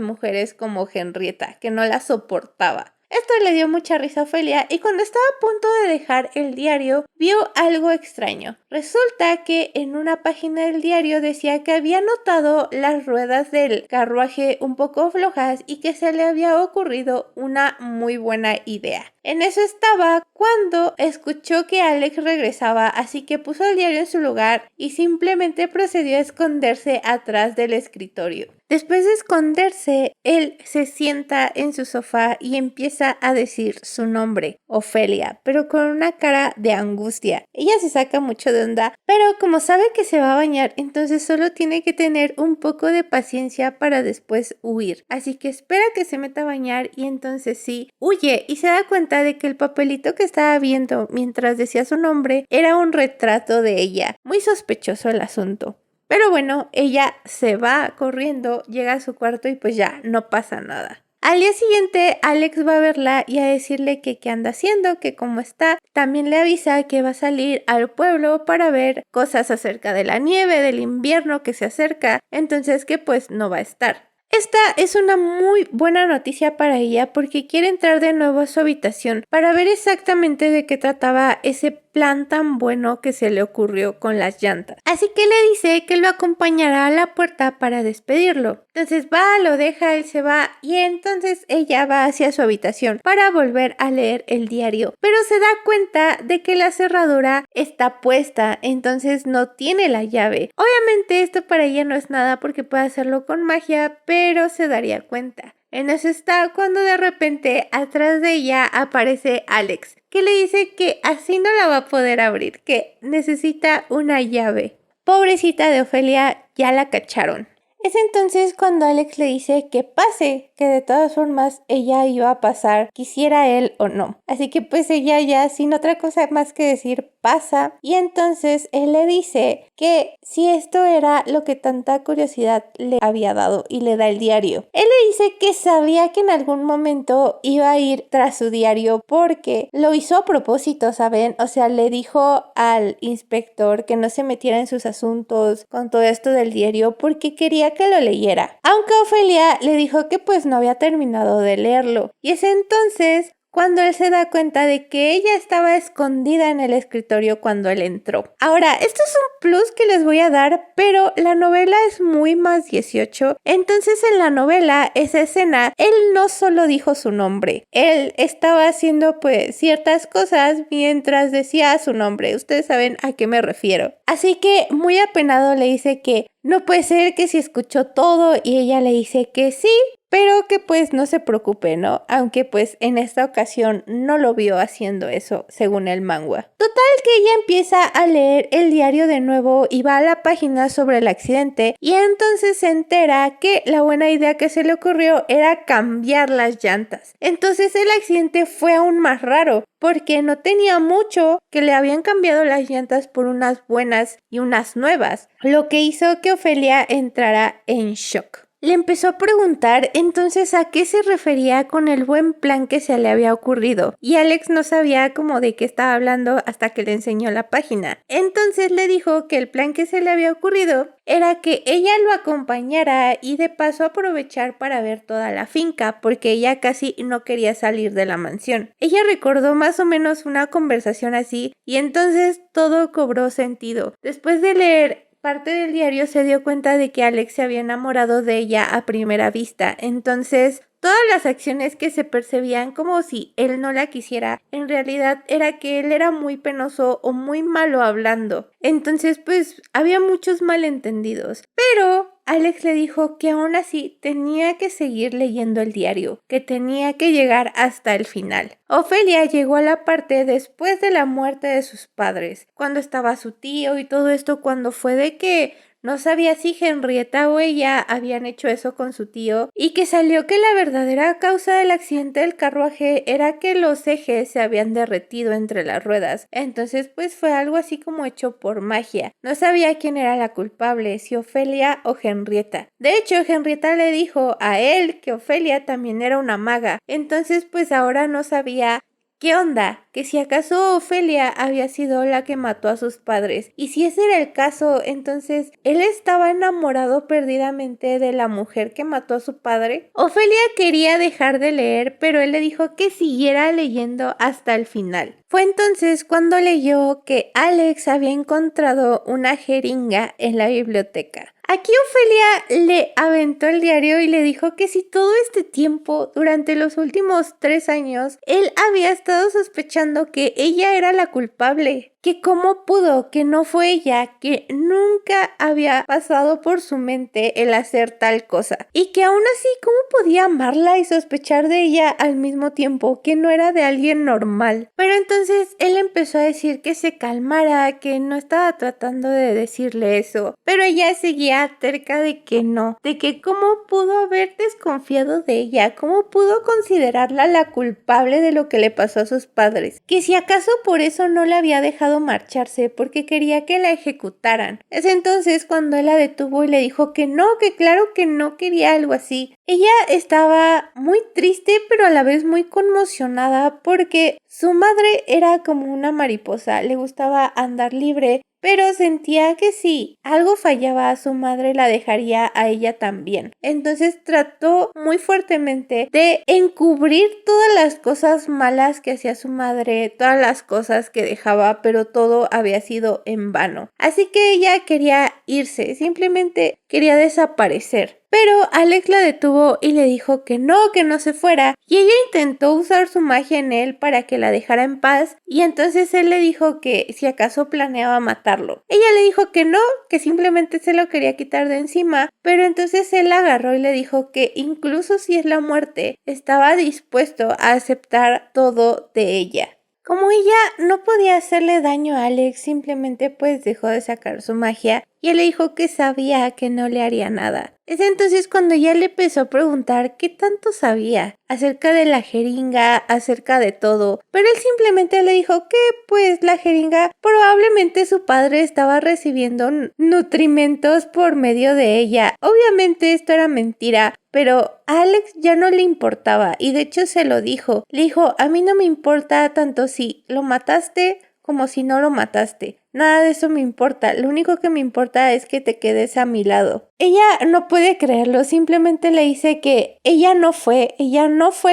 mujeres como Henrietta, que no las soportaba. Esto le dio mucha risa a Ofelia y cuando estaba a punto de dejar el diario, vio algo extraño. Resulta que en una página del diario decía que había notado las ruedas del carruaje un poco flojas y que se le había ocurrido una muy buena idea. En eso estaba cuando escuchó que Alex regresaba, así que puso el diario en su lugar y simplemente procedió a esconderse atrás del escritorio. Después de esconderse, él se sienta en su sofá y empieza a decir su nombre, Ofelia, pero con una cara de angustia. Ella se saca mucho de onda, pero como sabe que se va a bañar, entonces solo tiene que tener un poco de paciencia para después huir. Así que espera que se meta a bañar y entonces sí, huye y se da cuenta de que el papelito que estaba viendo mientras decía su nombre era un retrato de ella. Muy sospechoso el asunto. Pero bueno, ella se va corriendo, llega a su cuarto y pues ya, no pasa nada. Al día siguiente, Alex va a verla y a decirle que qué anda haciendo, que cómo está. También le avisa que va a salir al pueblo para ver cosas acerca de la nieve, del invierno que se acerca, entonces que pues no va a estar. Esta es una muy buena noticia para ella porque quiere entrar de nuevo a su habitación para ver exactamente de qué trataba ese plan tan bueno que se le ocurrió con las llantas. Así que le dice que lo acompañará a la puerta para despedirlo. Entonces va, lo deja, él se va y entonces ella va hacia su habitación para volver a leer el diario. Pero se da cuenta de que la cerradura está puesta, entonces no tiene la llave. Obviamente esto para ella no es nada porque puede hacerlo con magia, pero se daría cuenta. En eso está cuando de repente atrás de ella aparece Alex, que le dice que así no la va a poder abrir, que necesita una llave. Pobrecita de Ofelia, ya la cacharon. Es entonces cuando Alex le dice que pase, que de todas formas ella iba a pasar, quisiera él o no. Así que pues ella ya sin otra cosa más que decir pasa y entonces él le dice que si esto era lo que tanta curiosidad le había dado y le da el diario. Él le dice que sabía que en algún momento iba a ir tras su diario porque lo hizo a propósito, ¿saben? O sea, le dijo al inspector que no se metiera en sus asuntos con todo esto del diario porque quería que lo leyera. Aunque Ofelia le dijo que pues no había terminado de leerlo. Y es entonces cuando él se da cuenta de que ella estaba escondida en el escritorio cuando él entró. Ahora, esto es un plus que les voy a dar, pero la novela es muy más 18. Entonces en la novela, esa escena, él no solo dijo su nombre, él estaba haciendo pues ciertas cosas mientras decía su nombre. Ustedes saben a qué me refiero. Así que muy apenado le dice que no puede ser, que si escuchó todo y ella le dice que sí, pero que pues no se preocupe, ¿no? Aunque pues en esta ocasión no lo vio haciendo eso, según el manga. Total que ella empieza a leer el diario de nuevo y va a la página sobre el accidente y entonces se entera que la buena idea que se le ocurrió era cambiar las llantas. Entonces el accidente fue aún más raro porque no tenía mucho que le habían cambiado las llantas por unas buenas y unas nuevas, lo que hizo que Ofelia entrara en shock. Le empezó a preguntar entonces a qué se refería con el buen plan que se le había ocurrido y Alex no sabía como de qué estaba hablando hasta que le enseñó la página. Entonces le dijo que el plan que se le había ocurrido era que ella lo acompañara y de paso aprovechar para ver toda la finca porque ella casi no quería salir de la mansión. Ella recordó más o menos una conversación así y entonces todo cobró sentido. Después de leer parte del diario se dio cuenta de que Alex se había enamorado de ella a primera vista, entonces todas las acciones que se percibían como si él no la quisiera, en realidad era que él era muy penoso o muy malo hablando. Entonces pues había muchos malentendidos, pero Alex le dijo que aún así tenía que seguir leyendo el diario, que tenía que llegar hasta el final. Ofelia llegó a la parte después de la muerte de sus padres, cuando estaba su tío y todo esto, cuando fue de que no sabía si Henrietta o ella habían hecho eso con su tío y que salió que la verdadera causa del accidente del carruaje era que los ejes se habían derretido entre las ruedas. Entonces pues fue algo así como hecho por magia. No sabía quién era la culpable, si Ofelia o Henrietta. De hecho, Henrietta le dijo a él que Ofelia también era una maga. Entonces pues ahora no sabía ¿qué onda? Que si acaso Ofelia había sido la que mató a sus padres. Y si ese era el caso, entonces él estaba enamorado perdidamente de la mujer que mató a su padre. Ofelia quería dejar de leer, pero él le dijo que siguiera leyendo hasta el final. Fue entonces cuando leyó que Alex había encontrado una jeringa en la biblioteca. Aquí Ofelia le aventó el diario y le dijo que si todo este tiempo, durante los últimos 3 años, él había estado sospechando que ella era la culpable, que cómo pudo, que no fue ella, que nunca había pasado por su mente el hacer tal cosa, y que aún así cómo podía amarla y sospechar de ella al mismo tiempo, que no era de alguien normal. Pero entonces él empezó a decir que se calmara, que no estaba tratando de decirle eso, pero ella seguía terca de que no, de que cómo pudo haber desconfiado de ella, cómo pudo considerarla la culpable de lo que le pasó a sus padres, que si acaso por eso no la había dejado marcharse porque quería que la ejecutaran. Es entonces cuando él la detuvo y le dijo que no, que claro que no quería algo así. Ella estaba muy triste pero a la vez muy conmocionada porque su madre era como una mariposa, le gustaba andar libre, pero sentía que si algo fallaba a su madre la dejaría a ella también. Entonces trató muy fuertemente de encubrir todas las cosas malas que hacía su madre, todas las cosas que dejaba, pero todo había sido en vano. Así que ella quería irse, simplemente quería desaparecer. Pero Alex la detuvo y le dijo que no se fuera, y ella intentó usar su magia en él para que la dejara en paz, y entonces él le dijo que si acaso planeaba matarlo. Ella le dijo que no, que simplemente se lo quería quitar de encima, pero entonces él la agarró y le dijo que incluso si es la muerte, estaba dispuesto a aceptar todo de ella. Como ella no podía hacerle daño a Alex, simplemente pues dejó de sacar su magia y él le dijo que sabía que no le haría nada. Es entonces cuando ella le empezó a preguntar qué tanto sabía acerca de la jeringa, acerca de todo, pero él simplemente le dijo que pues la jeringa probablemente su padre estaba recibiendo nutrimentos por medio de ella. Obviamente esto era mentira, pero a Alex ya no le importaba y de hecho se lo dijo. Le dijo, a mí no me importa tanto si lo mataste como si no lo mataste. Nada de eso me importa, lo único que me importa es que te quedes a mi lado. Ella no puede creerlo, simplemente le dice que ella no fue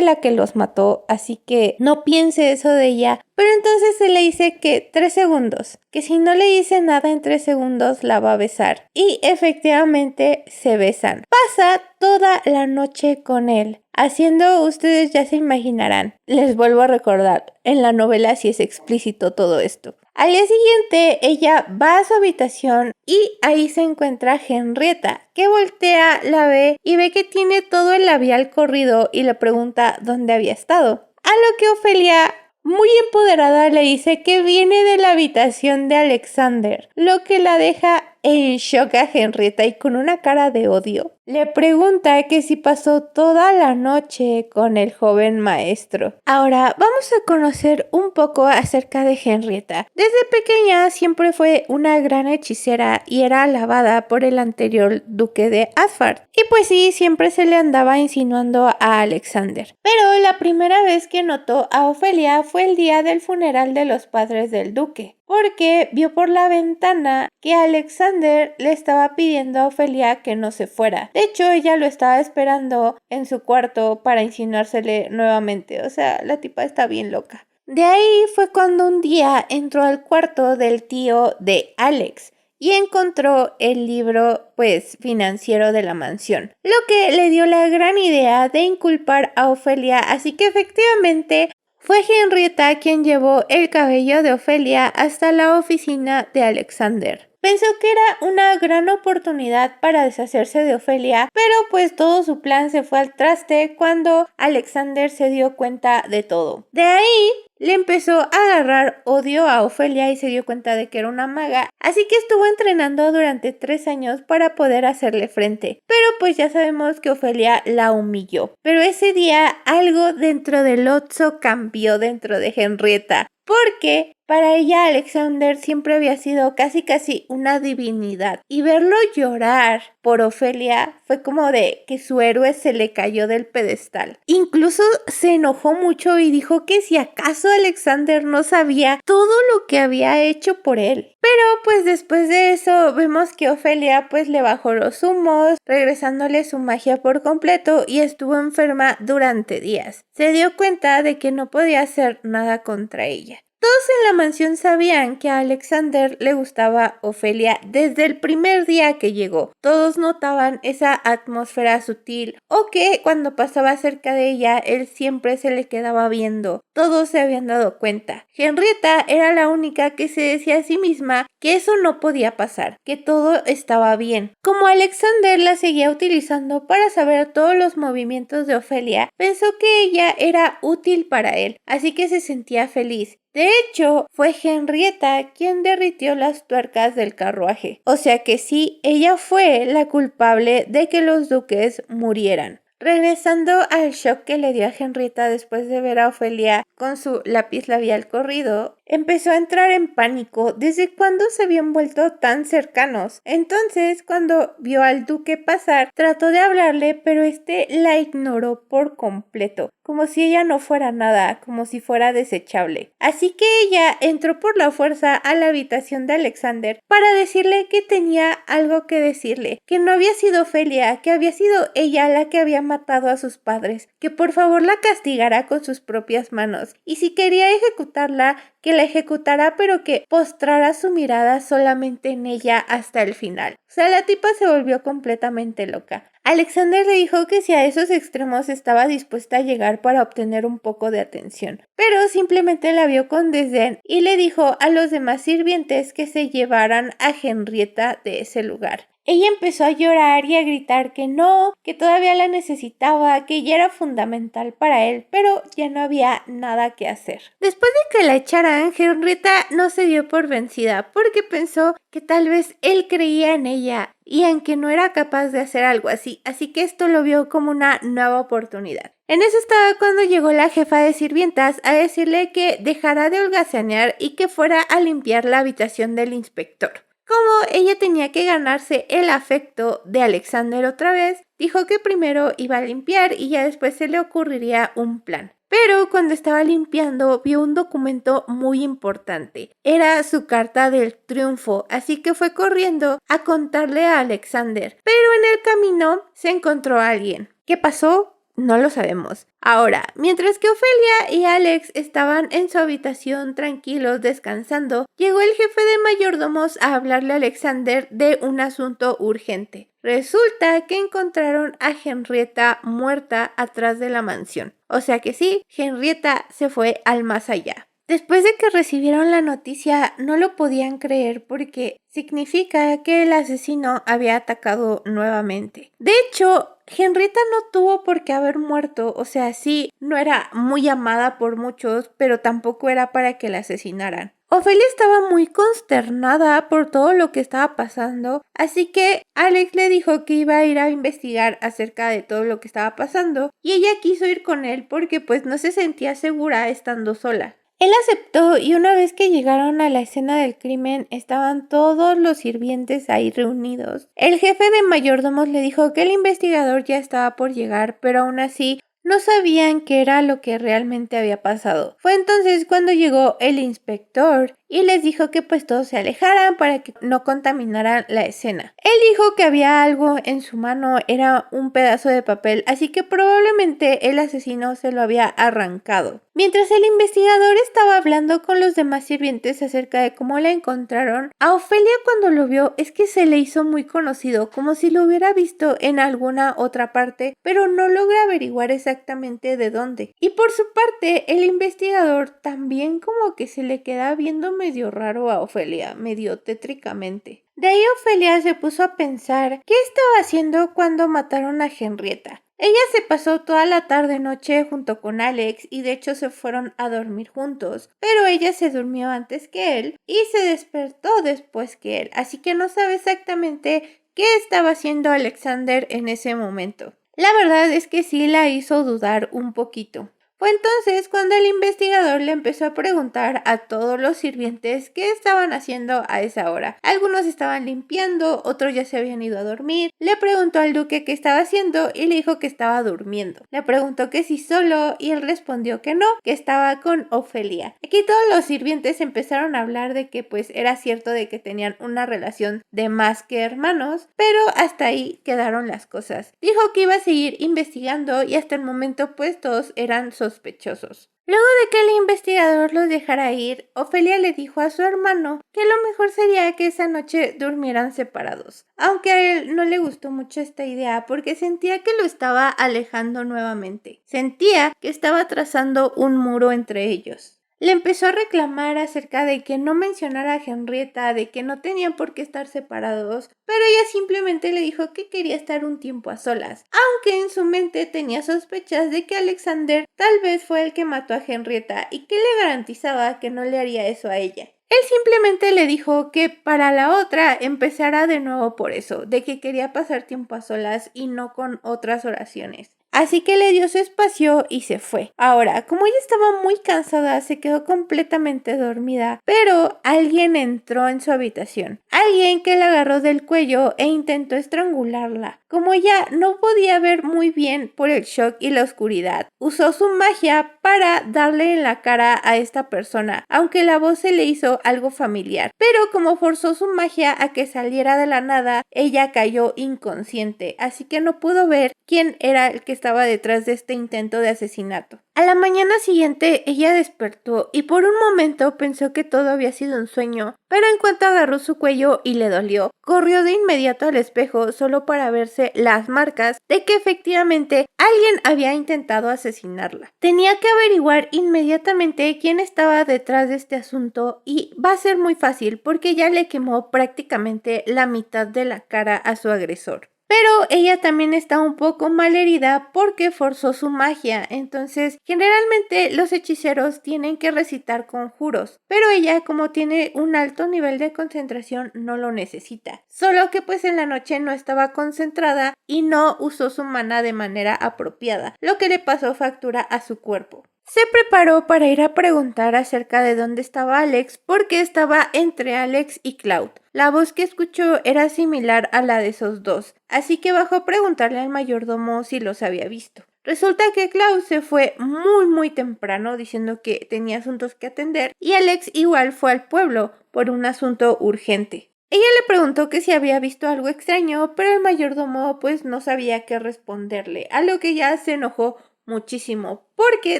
la que los mató, así que no piense eso de ella. Pero entonces se le dice que 3 segundos, que si no le dice nada en 3 segundos la va a besar. Y efectivamente se besan. Pasa toda la noche con él, haciendo, ustedes ya se imaginarán. Les vuelvo a recordar, en la novela sí es explícito todo esto. Al día siguiente, ella va a su habitación y ahí se encuentra Henrietta, que voltea, la ve y ve que tiene todo el labial corrido y le pregunta dónde había estado. A lo que Ofelia, muy empoderada, le dice que viene de la habitación de Alexander, lo que la deja en shock a Henrietta y con una cara de odio. Le pregunta que si pasó toda la noche con el joven maestro. Ahora vamos a conocer un poco acerca de Henrietta. Desde pequeña siempre fue una gran hechicera y era alabada por el anterior duque de Asford. Y pues sí, siempre se le andaba insinuando a Alexander. Pero la primera vez que notó a Ofelia fue el día del funeral de los padres del duque, porque vio por la ventana que Alexander le estaba pidiendo a Ofelia que no se fuera. De hecho, ella lo estaba esperando en su cuarto para insinuársele nuevamente. O sea, la tipa está bien loca. De ahí fue cuando un día entró al cuarto del tío de Alex y encontró el libro, financiero de la mansión, lo que le dio la gran idea de inculpar a Ofelia, así que efectivamente fue Henrietta quien llevó el cabello de Ofelia hasta la oficina de Alexander. Pensó que era una gran oportunidad para deshacerse de Ofelia, pero pues todo su plan se fue al traste cuando Alexander se dio cuenta de todo. De ahí le empezó a agarrar odio a Ofelia y se dio cuenta de que era una maga, así que estuvo entrenando durante 3 años para poder hacerle frente. Pero pues ya sabemos que Ofelia la humilló. Pero ese día algo dentro del Otso cambió dentro de Henrietta, porque para ella Alexander siempre había sido casi una divinidad, y verlo llorar por Ofelia fue como de que su héroe se le cayó del pedestal. Incluso se enojó mucho y dijo que si acaso Alexander no sabía todo lo que había hecho por él. Pero pues después de eso vemos que Ofelia le bajó los humos, regresándole su magia por completo, y estuvo enferma durante días. Se dio cuenta de que no podía hacer nada contra ella. Todos en la mansión sabían que a Alexander le gustaba Ofelia desde el primer día que llegó. Todos notaban esa atmósfera sutil, o que cuando pasaba cerca de ella él siempre se le quedaba viendo. Todos se habían dado cuenta. Henrietta era la única que se decía a sí misma que eso no podía pasar, que todo estaba bien. Como Alexander la seguía utilizando para saber todos los movimientos de Ofelia, pensó que ella era útil para él, así que se sentía feliz. De hecho, fue Henrietta quien derritió las tuercas del carruaje. O sea que sí, ella fue la culpable de que los duques murieran. Regresando al shock que le dio a Henrietta después de ver a Ofelia con su lápiz labial corrido, empezó a entrar en pánico. ¿Desde cuándo se habían vuelto tan cercanos? Entonces, cuando vio al duque pasar, trató de hablarle, pero la ignoró por completo, como si ella no fuera nada, como si fuera desechable. Así que ella entró por la fuerza a la habitación de Alexander para decirle que tenía algo que decirle, que no había sido Ofelia, que había sido ella la que había matado a sus padres, que por favor la castigara con sus propias manos, y si quería ejecutarla, que la ejecutara, pero que postrara su mirada solamente en ella hasta el final. O sea, la tipa se volvió completamente loca. Alexander le dijo que si a esos extremos estaba dispuesta a llegar para obtener un poco de atención, pero simplemente la vio con desdén y le dijo a los demás sirvientes que se llevaran a Henrietta de ese lugar. Ella empezó a llorar y a gritar que no, que todavía la necesitaba, que ella era fundamental para él, pero ya no había nada que hacer. Después de que la echaran, Henrietta no se dio por vencida, porque pensó que tal vez él creía en ella y en que no era capaz de hacer algo así que esto lo vio como una nueva oportunidad. En eso estaba cuando llegó la jefa de sirvientas a decirle que dejara de holgazanear y que fuera a limpiar la habitación del inspector. Como ella tenía que ganarse el afecto de Alexander otra vez, dijo que primero iba a limpiar y ya después se le ocurriría un plan. Pero cuando estaba limpiando vio un documento muy importante. Era su carta del triunfo, así que fue corriendo a contarle a Alexander. Pero en el camino se encontró a alguien. ¿Qué pasó? No lo sabemos. Ahora, mientras que Ofelia y Alex estaban en su habitación tranquilos descansando, llegó el jefe de mayordomos a hablarle a Alexander de un asunto urgente. Resulta que encontraron a Henrietta muerta atrás de la mansión. O sea que sí, Henrietta se fue al más allá. Después de que recibieron la noticia, no lo podían creer porque significa que el asesino había atacado nuevamente. De hecho, Henrietta no tuvo por qué haber muerto, o sea, sí, no era muy amada por muchos, pero tampoco era para que la asesinaran. Ofelia estaba muy consternada por todo lo que estaba pasando, así que Alex le dijo que iba a ir a investigar acerca de todo lo que estaba pasando y ella quiso ir con él porque pues no se sentía segura estando sola. Él aceptó y una vez que llegaron a la escena del crimen estaban todos los sirvientes ahí reunidos. El jefe de mayordomos le dijo que el investigador ya estaba por llegar, pero aún así no sabían qué era lo que realmente había pasado. Fue entonces cuando llegó el inspector y les dijo que pues todos se alejaran para que no contaminaran la escena. Él dijo que había algo en su mano, era un pedazo de papel, así que probablemente el asesino se lo había arrancado. Mientras el investigador estaba hablando con los demás sirvientes acerca de cómo la encontraron, a Ofelia cuando lo vio es que se le hizo muy conocido, como si lo hubiera visto en alguna otra parte, pero no logra averiguar exactamente de dónde. Y por su parte, el investigador también como que se le queda viendo medio raro a Ofelia, medio tétricamente. De ahí Ofelia se puso a pensar qué estaba haciendo cuando mataron a Henrietta. Ella se pasó toda la tarde-noche junto con Alex y de hecho se fueron a dormir juntos, pero ella se durmió antes que él y se despertó después que él, así que no sabe exactamente qué estaba haciendo Alexander en ese momento. La verdad es que sí la hizo dudar un poquito. Fue entonces cuando el investigador le empezó a preguntar a todos los sirvientes qué estaban haciendo a esa hora. Algunos estaban limpiando, otros ya se habían ido a dormir. Le preguntó al duque qué estaba haciendo y le dijo que estaba durmiendo. Le preguntó que si solo y él respondió que no, que estaba con Ofelia. Aquí todos los sirvientes empezaron a hablar de que pues era cierto de que tenían una relación de más que hermanos, pero hasta ahí quedaron las cosas. Dijo que iba a seguir investigando y hasta el momento pues todos eran sospechosos. Luego de que el investigador los dejara ir, Ofelia le dijo a su hermano que lo mejor sería que esa noche durmieran separados, aunque a él no le gustó mucho esta idea porque sentía que lo estaba alejando nuevamente. Sentía que estaba trazando un muro entre ellos. Le empezó a reclamar acerca de que no mencionara a Henrietta, de que no tenían por qué estar separados, pero ella simplemente le dijo que quería estar un tiempo a solas, aunque en su mente tenía sospechas de que Alexander tal vez fue el que mató a Henrietta y que le garantizaba que no le haría eso a ella. Él simplemente le dijo que para la otra empezara de nuevo por eso, de que quería pasar tiempo a solas y no con otras oraciones. Así que le dio su espacio y se fue. Ahora, como ella estaba muy cansada, se quedó completamente dormida, pero alguien entró en su habitación. Alguien que la agarró del cuello e intentó estrangularla. Como ella no podía ver muy bien por el shock y la oscuridad, usó su magia para darle en la cara a esta persona, aunque la voz se le hizo algo familiar. Pero como forzó su magia a que saliera de la nada, ella cayó inconsciente, así que no pudo ver quién era el que estaba detrás de este intento de asesinato. A la mañana siguiente ella despertó y por un momento pensó que todo había sido un sueño, pero en cuanto agarró su cuello y le dolió, corrió de inmediato al espejo solo para verse las marcas de que efectivamente alguien había intentado asesinarla. Tenía que averiguar inmediatamente quién estaba detrás de este asunto y va a ser muy fácil porque ya le quemó prácticamente la mitad de la cara a su agresor. Pero ella también está un poco malherida porque forzó su magia, entonces generalmente los hechiceros tienen que recitar conjuros, pero ella como tiene un alto nivel de concentración no lo necesita, solo que pues en la noche no estaba concentrada y no usó su maná de manera apropiada, lo que le pasó factura a su cuerpo. Se preparó para ir a preguntar acerca de dónde estaba Alex porque estaba entre Alex y Cloud. La voz que escuchó era similar a la de esos dos, así que bajó a preguntarle al mayordomo si los había visto. Resulta que Cloud se fue muy temprano diciendo que tenía asuntos que atender y Alex igual fue al pueblo por un asunto urgente. Ella le preguntó que si había visto algo extraño, pero el mayordomo pues no sabía qué responderle, a lo que ella se enojó muchísimo porque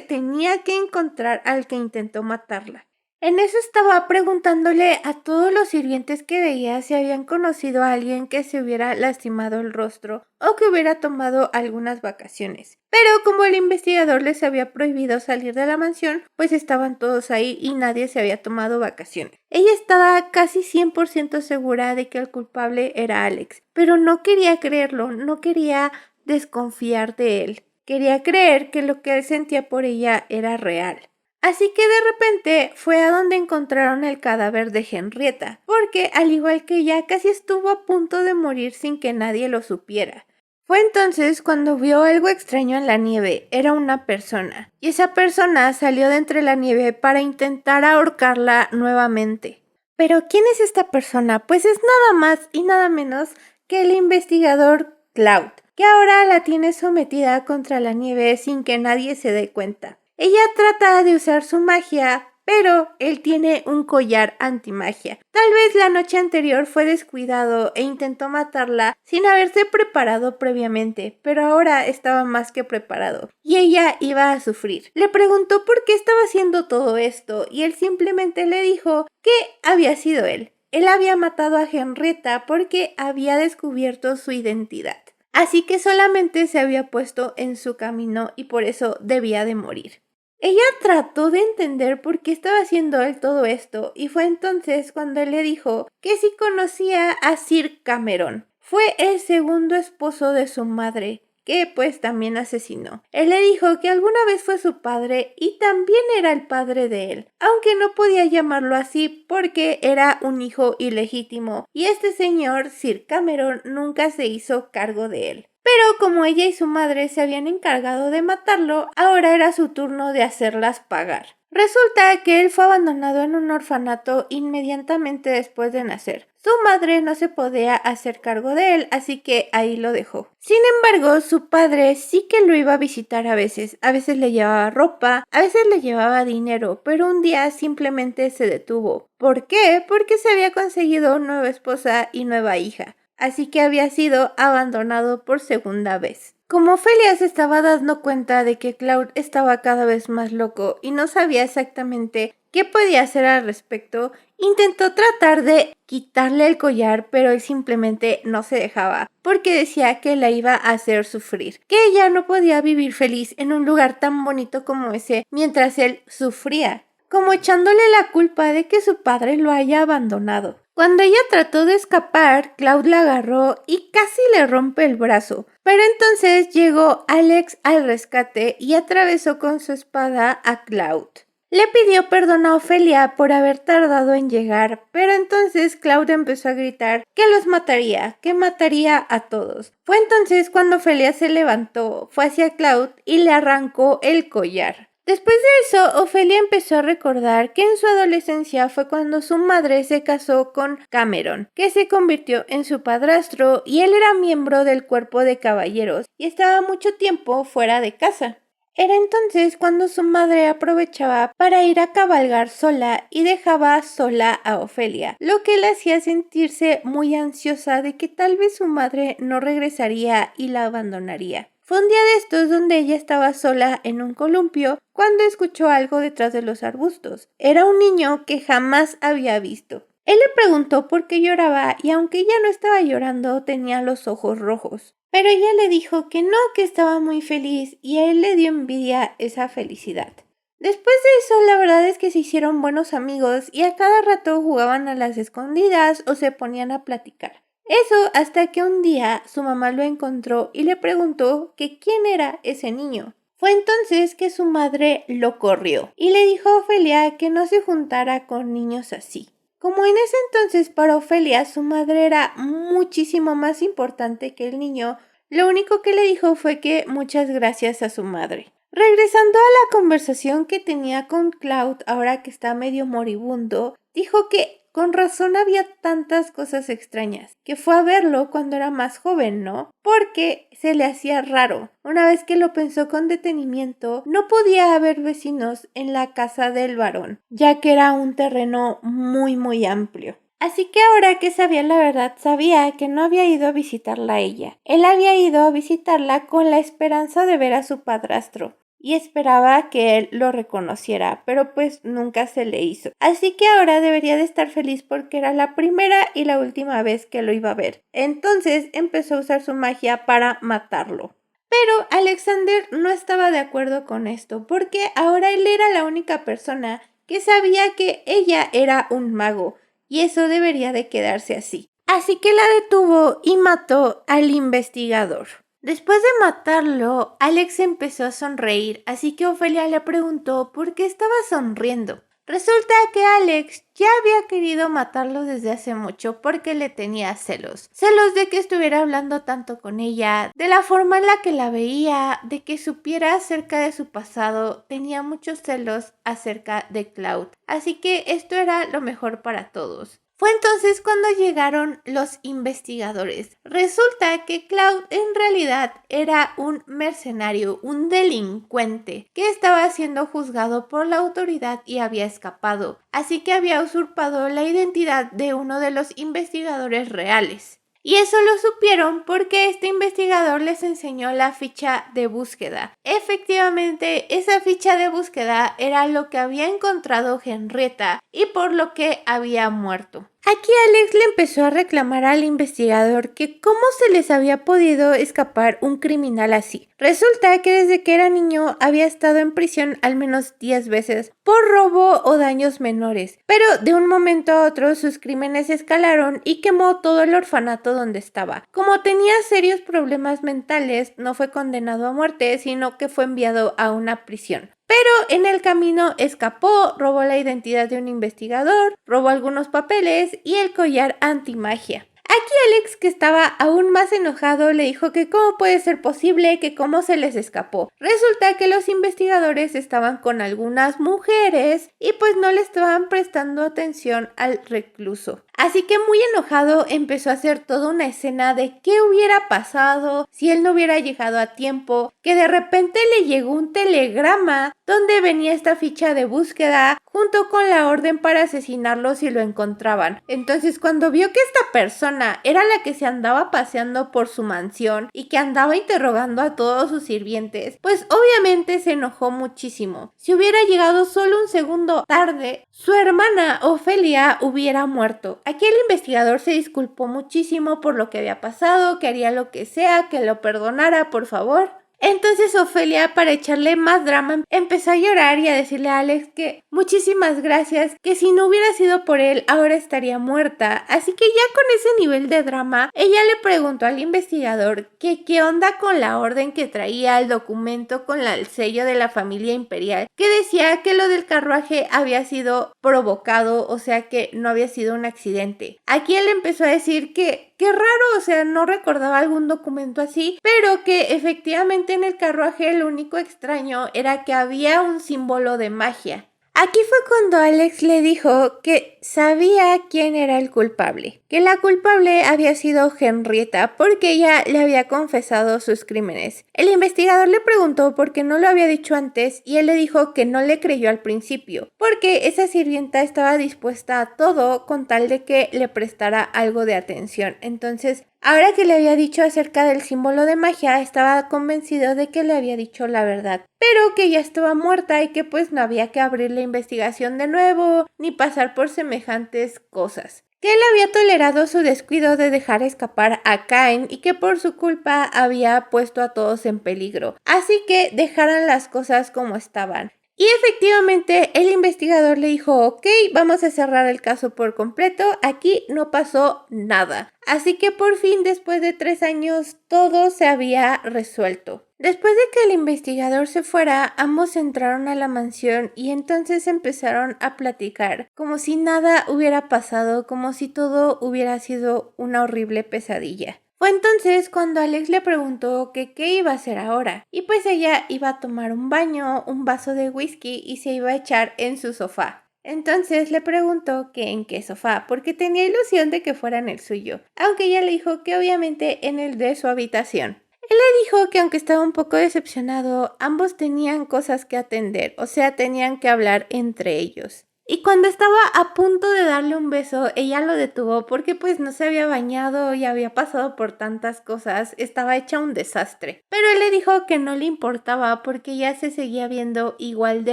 tenía que encontrar al que intentó matarla. En eso estaba preguntándole a todos los sirvientes que veía si habían conocido a alguien que se hubiera lastimado el rostro o que hubiera tomado algunas vacaciones. Pero como el investigador les había prohibido salir de la mansión, pues estaban todos ahí y nadie se había tomado vacaciones. Ella estaba casi 100% segura de que el culpable era Alex, pero no quería creerlo, no quería desconfiar de él. Quería creer que lo que él sentía por ella era real. Así que de repente fue a donde encontraron el cadáver de Henrietta, porque al igual que ella casi estuvo a punto de morir sin que nadie lo supiera. Fue entonces cuando vio algo extraño en la nieve, era una persona, y esa persona salió de entre la nieve para intentar ahorcarla nuevamente. Pero ¿quién es esta persona? Pues es nada más y nada menos que el investigador Cloud, que ahora la tiene sometida contra la nieve sin que nadie se dé cuenta. Ella trata de usar su magia, pero él tiene un collar antimagia. Tal vez la noche anterior fue descuidado e intentó matarla sin haberse preparado previamente, pero ahora estaba más que preparado y ella iba a sufrir. Le preguntó por qué estaba haciendo todo esto y él simplemente le dijo que había sido él. Él había matado a Henrietta porque había descubierto su identidad. Así que solamente se había puesto en su camino y por eso debía de morir. Ella trató de entender por qué estaba haciendo él todo esto y fue entonces cuando él le dijo que sí conocía a Sir Cameron. Fue el segundo esposo de su madre, que pues también asesinó. Él le dijo que alguna vez fue su padre y también era el padre de él, aunque no podía llamarlo así porque era un hijo ilegítimo y este señor, Sir Cameron, nunca se hizo cargo de él. Pero como ella y su madre se habían encargado de matarlo, ahora era su turno de hacerlas pagar. Resulta que él fue abandonado en un orfanato inmediatamente después de nacer. Su madre no se podía hacer cargo de él, así que ahí lo dejó. Sin embargo, su padre sí que lo iba a visitar a veces. A veces le llevaba ropa, a veces le llevaba dinero, pero un día simplemente se detuvo. ¿Por qué? Porque se había conseguido nueva esposa y nueva hija. Así que había sido abandonado por segunda vez. Como Ofelia se estaba dando cuenta de que Cloud estaba cada vez más loco y no sabía exactamente qué podía hacer al respecto, intentó tratar de quitarle el collar, pero él simplemente no se dejaba, porque decía que la iba a hacer sufrir, que ella no podía vivir feliz en un lugar tan bonito como ese mientras él sufría, como echándole la culpa de que su padre lo haya abandonado. Cuando ella trató de escapar, Cloud la agarró y casi le rompe el brazo. Pero entonces llegó Alex al rescate y atravesó con su espada a Cloud. Le pidió perdón a Ofelia por haber tardado en llegar, pero entonces Cloud empezó a gritar que los mataría, que mataría a todos. Fue entonces cuando Ofelia se levantó, fue hacia Cloud y le arrancó el collar. Después de eso, Ofelia empezó a recordar que en su adolescencia fue cuando su madre se casó con Cameron, que se convirtió en su padrastro y él era miembro del cuerpo de caballeros y estaba mucho tiempo fuera de casa. Era entonces cuando su madre aprovechaba para ir a cabalgar sola y dejaba sola a Ofelia, lo que le hacía sentirse muy ansiosa de que tal vez su madre no regresaría y la abandonaría. Fue un día de estos donde ella estaba sola en un columpio cuando escuchó algo detrás de los arbustos. Era un niño que jamás había visto. Él le preguntó por qué lloraba y aunque ella no estaba llorando tenía los ojos rojos. Pero ella le dijo que no, que estaba muy feliz y a él le dio envidia esa felicidad. Después de eso, la verdad es que se hicieron buenos amigos y a cada rato jugaban a las escondidas o se ponían a platicar. Eso hasta que un día su mamá lo encontró y le preguntó que quién era ese niño. Fue entonces que su madre lo corrió y le dijo a Ofelia que no se juntara con niños así. Como en ese entonces para Ofelia su madre era muchísimo más importante que el niño, lo único que le dijo fue que muchas gracias a su madre. Regresando a la conversación que tenía con Cloud ahora que está medio moribundo, dijo que con razón había tantas cosas extrañas, que fue a verlo cuando era más joven, ¿no? Porque se le hacía raro. Una vez que lo pensó con detenimiento, no podía haber vecinos en la casa del varón, ya que era un terreno muy amplio. Así que ahora que sabía la verdad, sabía que no había ido a visitarla a ella. Él había ido a visitarla con la esperanza de ver a su padrastro. y esperaba que él lo reconociera, pero pues nunca se le hizo. Así que ahora debería de estar feliz porque era la primera y la última vez que lo iba a ver. Entonces empezó a usar su magia para matarlo. Pero Alexander no estaba de acuerdo con esto, porque ahora él era la única persona que sabía que ella era un mago, y eso debería de quedarse así. Así que la detuvo y mató al investigador. Después de matarlo, Alex empezó a sonreír, así que Ofelia le preguntó por qué estaba sonriendo. Resulta que Alex ya había querido matarlo desde hace mucho porque le tenía celos. Celos de que estuviera hablando tanto con ella, de la forma en la que la veía, de que supiera acerca de su pasado. Tenía muchos celos acerca de Cloud. Así que esto era lo mejor para todos. Fue entonces cuando llegaron los investigadores. Resulta que Cloud en realidad era un mercenario, un delincuente, que estaba siendo juzgado por la autoridad y había escapado. Así que había usurpado la identidad de uno de los investigadores reales. Y eso lo supieron porque este investigador les enseñó la ficha de búsqueda. Efectivamente, esa ficha de búsqueda era lo que había encontrado Henrietta y por lo que había muerto. Aquí Alex le empezó a reclamar al investigador que cómo se les había podido escapar un criminal así. Resulta que desde que era niño había estado en prisión al menos 10 veces por robo o daños menores, pero de un momento a otro sus crímenes escalaron y quemó todo el orfanato donde estaba. Como tenía serios problemas mentales, no fue condenado a muerte, sino que fue enviado a una prisión. Pero en el camino escapó, robó la identidad de un investigador, robó algunos papeles y el collar antimagia. Aquí Alex, que estaba aún más enojado, le dijo que cómo puede ser posible, que cómo se les escapó. Resulta que los investigadores estaban con algunas mujeres y pues no le estaban prestando atención al recluso. Así que muy enojado empezó a hacer toda una escena de qué hubiera pasado si él no hubiera llegado a tiempo, que de repente le llegó un telegrama donde venía esta ficha de búsqueda junto con la orden para asesinarlo si lo encontraban. Entonces cuando vio que esta persona era la que se andaba paseando por su mansión y que andaba interrogando a todos sus sirvientes, pues obviamente se enojó muchísimo. Si hubiera llegado solo un segundo tarde, su hermana Ofelia hubiera muerto. Aquí el investigador se disculpó muchísimo por lo que había pasado, que haría lo que sea, que lo perdonara, por favor. Entonces Ofelia, para echarle más drama, empezó a llorar y a decirle a Alex que muchísimas gracias, que si no hubiera sido por él, ahora estaría muerta. Así que ya con ese nivel de drama, ella le preguntó al investigador que qué onda con la orden que traía el documento con el sello de la familia imperial, que decía que lo del carruaje había sido provocado, o sea que no había sido un accidente. Aquí él empezó a decir que qué raro, o sea, no recordaba algún documento así, pero que efectivamente en el carruaje lo único extraño era que había un símbolo de magia. Aquí fue cuando Alex le dijo que sabía quién era el culpable, que la culpable había sido Henrietta porque ella le había confesado sus crímenes. El investigador le preguntó por qué no lo había dicho antes y él le dijo que no le creyó al principio, porque esa sirvienta estaba dispuesta a todo con tal de que le prestara algo de atención. Entonces, ahora que le había dicho acerca del símbolo de magia, estaba convencido de que le había dicho la verdad, pero que ya estaba muerta y que pues no había que abrir la investigación de nuevo, ni pasar por semejantes cosas. Que él había tolerado su descuido de dejar escapar a Cain y que por su culpa había puesto a todos en peligro. Así que dejaran las cosas como estaban. Y efectivamente el investigador le dijo, ok, vamos a cerrar el caso por completo, aquí no pasó nada. Así que por fin, después de 3 años, todo se había resuelto. Después de que el investigador se fuera, ambos entraron a la mansión y entonces empezaron a platicar, como si nada hubiera pasado, como si todo hubiera sido una horrible pesadilla. Fue entonces cuando Alex le preguntó que qué iba a hacer ahora, y pues ella iba a tomar un baño, un vaso de whisky y se iba a echar en su sofá. Entonces le preguntó que en qué sofá, porque tenía ilusión de que fuera en el suyo, aunque ella le dijo que obviamente en el de su habitación. Él le dijo que aunque estaba un poco decepcionado, ambos tenían cosas que atender, o sea, tenían que hablar entre ellos. Y cuando estaba a punto de darle un beso, ella lo detuvo porque pues no se había bañado y había pasado por tantas cosas, estaba hecha un desastre. Pero él le dijo que no le importaba porque ella se seguía viendo igual de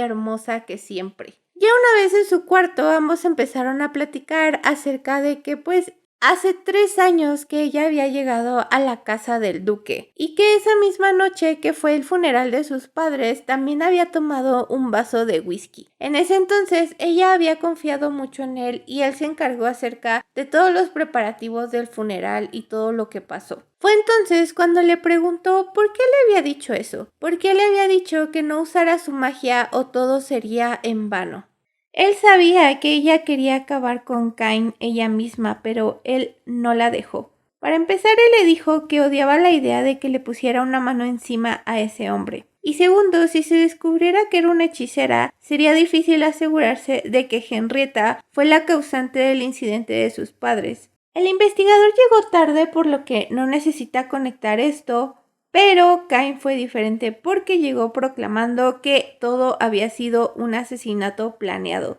hermosa que siempre. Ya una vez en su cuarto, ambos empezaron a platicar acerca de que pues hace 3 años que ella había llegado a la casa del duque y que esa misma noche que fue el funeral de sus padres también había tomado un vaso de whisky. En ese entonces ella había confiado mucho en él y él se encargó acerca de todos los preparativos del funeral y todo lo que pasó. Fue entonces cuando le preguntó por qué le había dicho eso, por qué le había dicho que no usara su magia o todo sería en vano. Él sabía que ella quería acabar con Cain ella misma, pero él no la dejó. Para empezar, él le dijo que odiaba la idea de que le pusiera una mano encima a ese hombre. Y segundo, si se descubriera que era una hechicera, sería difícil asegurarse de que Henrietta fue la causante del incidente de sus padres. El investigador llegó tarde, por lo que no necesita conectar esto, pero Cain fue diferente porque llegó proclamando que todo había sido un asesinato planeado.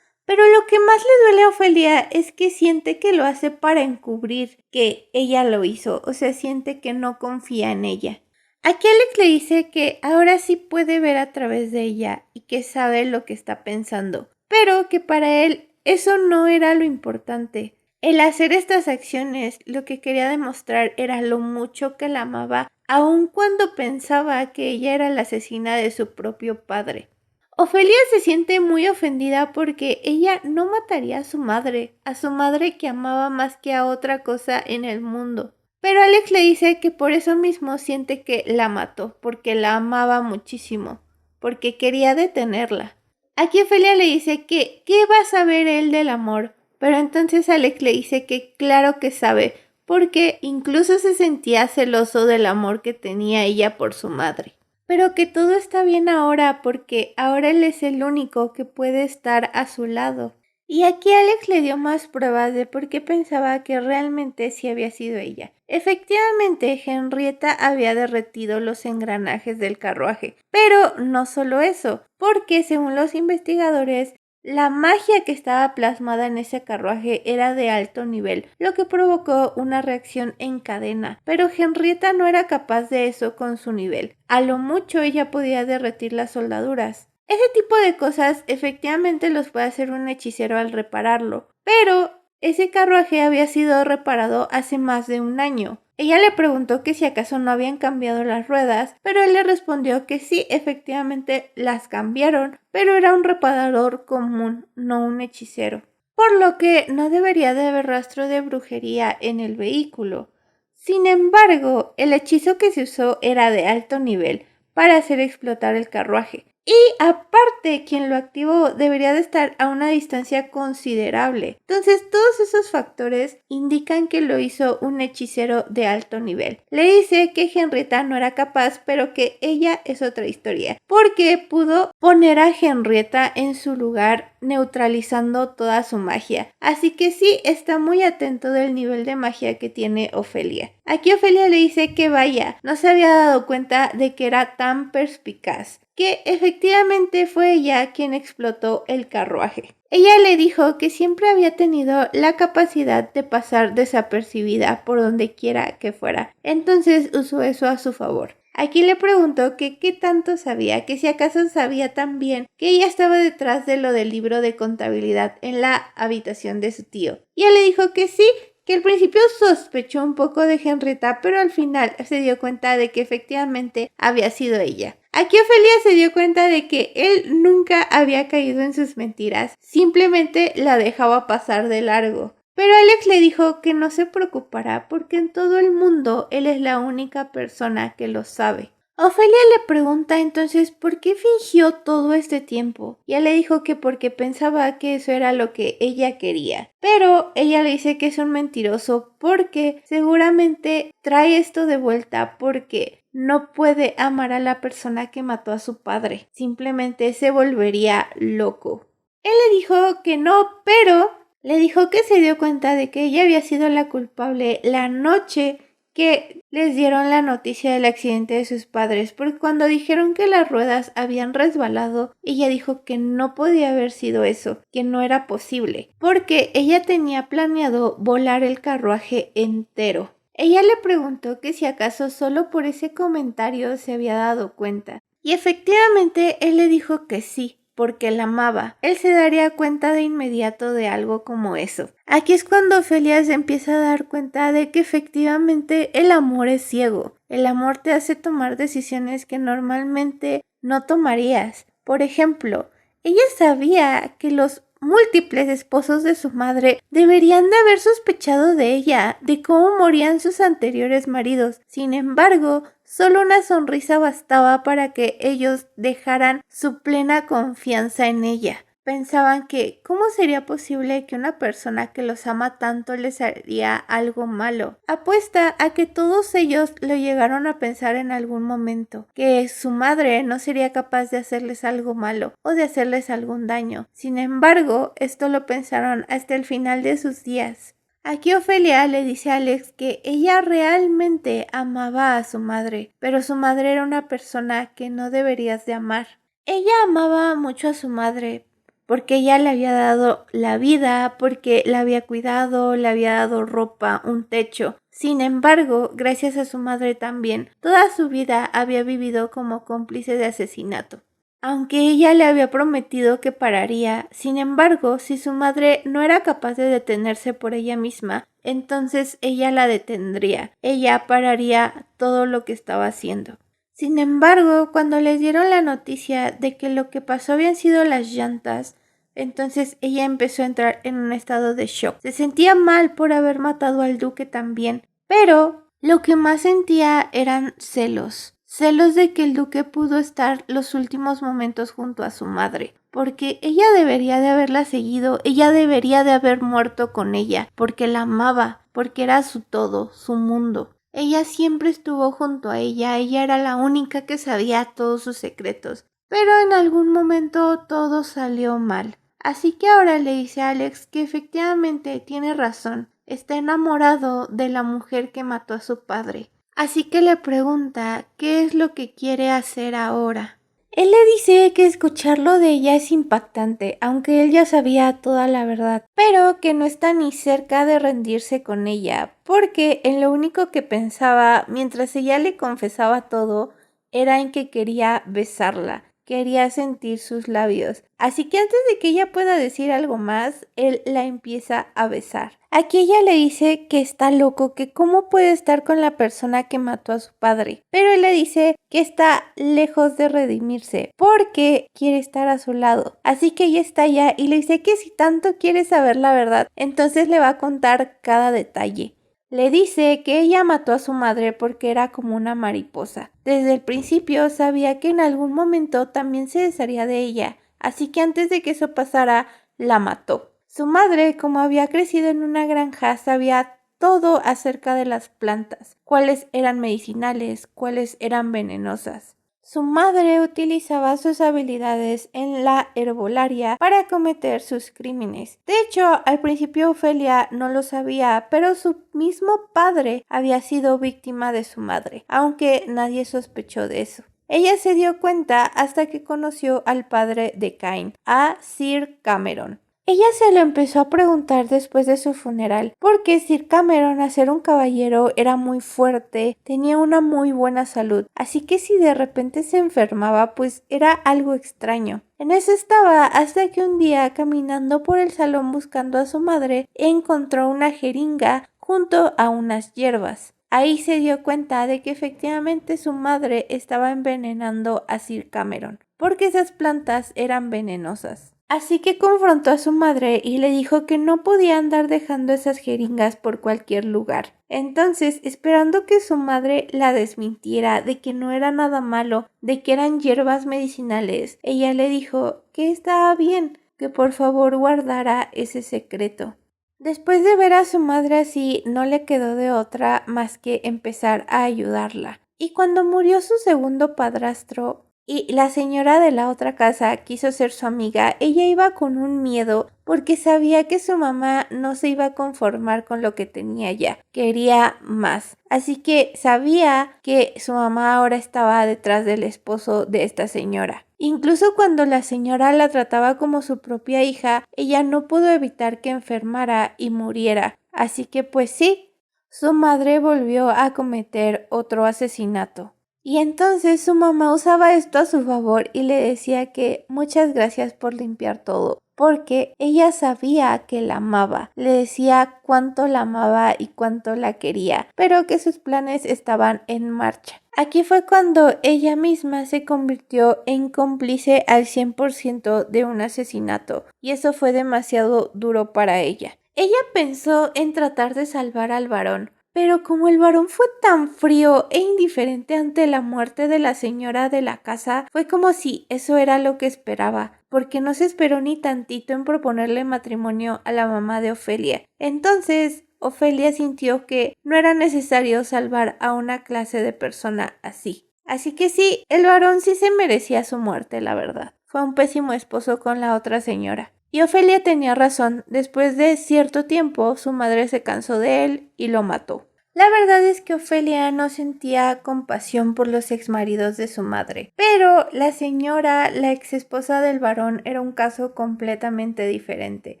Pero lo que más le duele a Ofelia es que siente que lo hace para encubrir que ella lo hizo, o sea, siente que no confía en ella. Aquí Alex le dice que ahora sí puede ver a través de ella y que sabe lo que está pensando, pero que para él eso no era lo importante. El hacer estas acciones lo que quería demostrar era lo mucho que la amaba, aun cuando pensaba que ella era la asesina de su propio padre. Ofelia se siente muy ofendida porque ella no mataría a su madre que amaba más que a otra cosa en el mundo. Pero Alex le dice que por eso mismo siente que la mató, porque la amaba muchísimo, porque quería detenerla. Aquí Ofelia le dice que ¿qué va a saber él del amor? Pero entonces Alex le dice que claro que sabe, porque incluso se sentía celoso del amor que tenía ella por su madre. Pero que todo está bien ahora porque ahora él es el único que puede estar a su lado. Y aquí Alex le dio más pruebas de por qué pensaba que realmente sí había sido ella. Efectivamente, Henrietta había derretido los engranajes del carruaje. Pero no solo eso, porque según los investigadores, la magia que estaba plasmada en ese carruaje era de alto nivel, lo que provocó una reacción en cadena, pero Henrietta no era capaz de eso con su nivel. A lo mucho ella podía derretir las soldaduras. Ese tipo de cosas efectivamente los puede hacer un hechicero al repararlo, pero ese carruaje había sido reparado hace más de 1 año. Ella le preguntó que si acaso no habían cambiado las ruedas, pero él le respondió que sí, efectivamente las cambiaron, pero era un reparador común, no un hechicero. Por lo que no debería de haber rastro de brujería en el vehículo. Sin embargo, el hechizo que se usó era de alto nivel para hacer explotar el carruaje. Y aparte, quien lo activó debería de estar a una distancia considerable. Entonces, todos esos factores indican que lo hizo un hechicero de alto nivel. Le dice que Henrietta no era capaz, pero que ella es otra historia, porque pudo poner a Henrietta en su lugar neutralizando toda su magia. Así que sí, está muy atento del nivel de magia que tiene Ofelia. Aquí Ofelia le dice que vaya, no se había dado cuenta de que era tan perspicaz, que efectivamente fue ella quien explotó el carruaje. Ella le dijo que siempre había tenido la capacidad de pasar desapercibida por donde quiera que fuera, entonces usó eso a su favor. Aquí le preguntó que qué tanto sabía, que si acaso sabía también que ella estaba detrás de lo del libro de contabilidad en la habitación de su tío. Y él le dijo que sí, que al principio sospechó un poco de Henrietta, pero al final se dio cuenta de que efectivamente había sido ella. Aquí Ofelia se dio cuenta de que él nunca había caído en sus mentiras, simplemente la dejaba pasar de largo. Pero Alex le dijo que no se preocupara porque en todo el mundo él es la única persona que lo sabe. Ofelia le pregunta entonces por qué fingió todo este tiempo y él le dijo que porque pensaba que eso era lo que ella quería. Pero ella le dice que es un mentiroso porque seguramente trae esto de vuelta porque no puede amar a la persona que mató a su padre. Simplemente se volvería loco. Él le dijo que no, pero le dijo que se dio cuenta de que ella había sido la culpable la noche que les dieron la noticia del accidente de sus padres, porque cuando dijeron que las ruedas habían resbalado, ella dijo que no podía haber sido eso, que no era posible, porque ella tenía planeado volar el carruaje entero. Ella le preguntó que si acaso solo por ese comentario se había dado cuenta, y efectivamente él le dijo que sí, porque la amaba. Él se daría cuenta de inmediato de algo como eso. Aquí es cuando Ofelia se empieza a dar cuenta de que efectivamente el amor es ciego. El amor te hace tomar decisiones que normalmente no tomarías. Por ejemplo, ella sabía que los múltiples esposos de su madre deberían de haber sospechado de ella, de cómo morían sus anteriores maridos. Sin embargo, solo una sonrisa bastaba para que ellos dejaran su plena confianza en ella. Pensaban que, ¿cómo sería posible que una persona que los ama tanto les haría algo malo? Apuesta a que todos ellos lo llegaron a pensar en algún momento, que su madre no sería capaz de hacerles algo malo o de hacerles algún daño. Sin embargo, esto lo pensaron hasta el final de sus días. Aquí Ofelia le dice a Alex que ella realmente amaba a su madre, pero su madre era una persona que no deberías de amar. Ella amaba mucho a su madre, porque ella le había dado la vida, porque la había cuidado, le había dado ropa, un techo. Sin embargo, gracias a su madre también, toda su vida había vivido como cómplice de asesinato. Aunque ella le había prometido que pararía, sin embargo, si su madre no era capaz de detenerse por ella misma, entonces ella la detendría. Ella pararía todo lo que estaba haciendo. Sin embargo, cuando les dieron la noticia de que lo que pasó habían sido las llantas, entonces ella empezó a entrar en un estado de shock. Se sentía mal por haber matado al duque también, pero lo que más sentía eran celos. Celos de que el duque pudo estar los últimos momentos junto a su madre, porque ella debería de haberla seguido, ella debería de haber muerto con ella, porque la amaba, porque era su todo, su mundo. Ella siempre estuvo junto a ella era la única que sabía todos sus secretos, pero en algún momento todo salió mal. Así que ahora le dice a Alex que efectivamente tiene razón, está enamorado de la mujer que mató a su padre. Así que le pregunta qué es lo que quiere hacer ahora. Él le dice que escucharlo de ella es impactante, aunque él ya sabía toda la verdad, pero que no está ni cerca de rendirse con ella, porque en lo único que pensaba mientras ella le confesaba todo era en que quería besarla. Quería sentir sus labios. Así que antes de que ella pueda decir algo más, él la empieza a besar. Aquí ella le dice que está loco, que cómo puede estar con la persona que mató a su padre. Pero él le dice que está lejos de redimirse porque quiere estar a su lado. Así que ella está allá y le dice que si tanto quiere saber la verdad, entonces le va a contar cada detalle. Le dice que ella mató a su madre porque era como una mariposa. Desde el principio sabía que en algún momento también se desharía de ella, así que antes de que eso pasara, la mató. Su madre, como había crecido en una granja, sabía todo acerca de las plantas, cuáles eran medicinales, cuáles eran venenosas. Su madre utilizaba sus habilidades en la herbolaria para cometer sus crímenes. De hecho, al principio Ofelia no lo sabía, pero su mismo padre había sido víctima de su madre, aunque nadie sospechó de eso. Ella se dio cuenta hasta que conoció al padre de Cain, a Sir Cameron. Ella se lo empezó a preguntar después de su funeral, porque Sir Cameron, al ser un caballero, era muy fuerte, tenía una muy buena salud, así que si de repente se enfermaba, pues era algo extraño. En eso estaba hasta que un día, caminando por el salón buscando a su madre, encontró una jeringa junto a unas hierbas. Ahí se dio cuenta de que efectivamente su madre estaba envenenando a Sir Cameron, porque esas plantas eran venenosas. Así que confrontó a su madre y le dijo que no podía andar dejando esas jeringas por cualquier lugar. Entonces, esperando que su madre la desmintiera de que no era nada malo, de que eran hierbas medicinales, ella le dijo que estaba bien, que por favor guardara ese secreto. Después de ver a su madre así, no le quedó de otra más que empezar a ayudarla. Y cuando murió su segundo padrastro, y la señora de la otra casa quiso ser su amiga, ella iba con un miedo porque sabía que su mamá no se iba a conformar con lo que tenía ya, quería más. Así que sabía que su mamá ahora estaba detrás del esposo de esta señora. Incluso cuando la señora la trataba como su propia hija, ella no pudo evitar que enfermara y muriera. Así que pues sí, su madre volvió a cometer otro asesinato. Y entonces su mamá usaba esto a su favor y le decía que muchas gracias por limpiar todo, porque ella sabía que la amaba, le decía cuánto la amaba y cuánto la quería, pero que sus planes estaban en marcha. Aquí fue cuando ella misma se convirtió en cómplice al 100% de un asesinato, y eso fue demasiado duro para ella. Ella pensó en tratar de salvar al varón, pero como el varón fue tan frío e indiferente ante la muerte de la señora de la casa, fue como si eso era lo que esperaba, porque no se esperó ni tantito en proponerle matrimonio a la mamá de Ofelia. Entonces, Ofelia sintió que no era necesario salvar a una clase de persona así. Así que sí, el varón sí se merecía su muerte, la verdad. Fue un pésimo esposo con la otra señora. Y Ofelia tenía razón, después de cierto tiempo su madre se cansó de él y lo mató. La verdad es que Ofelia no sentía compasión por los exmaridos de su madre, pero la señora, la exesposa del varón, era un caso completamente diferente,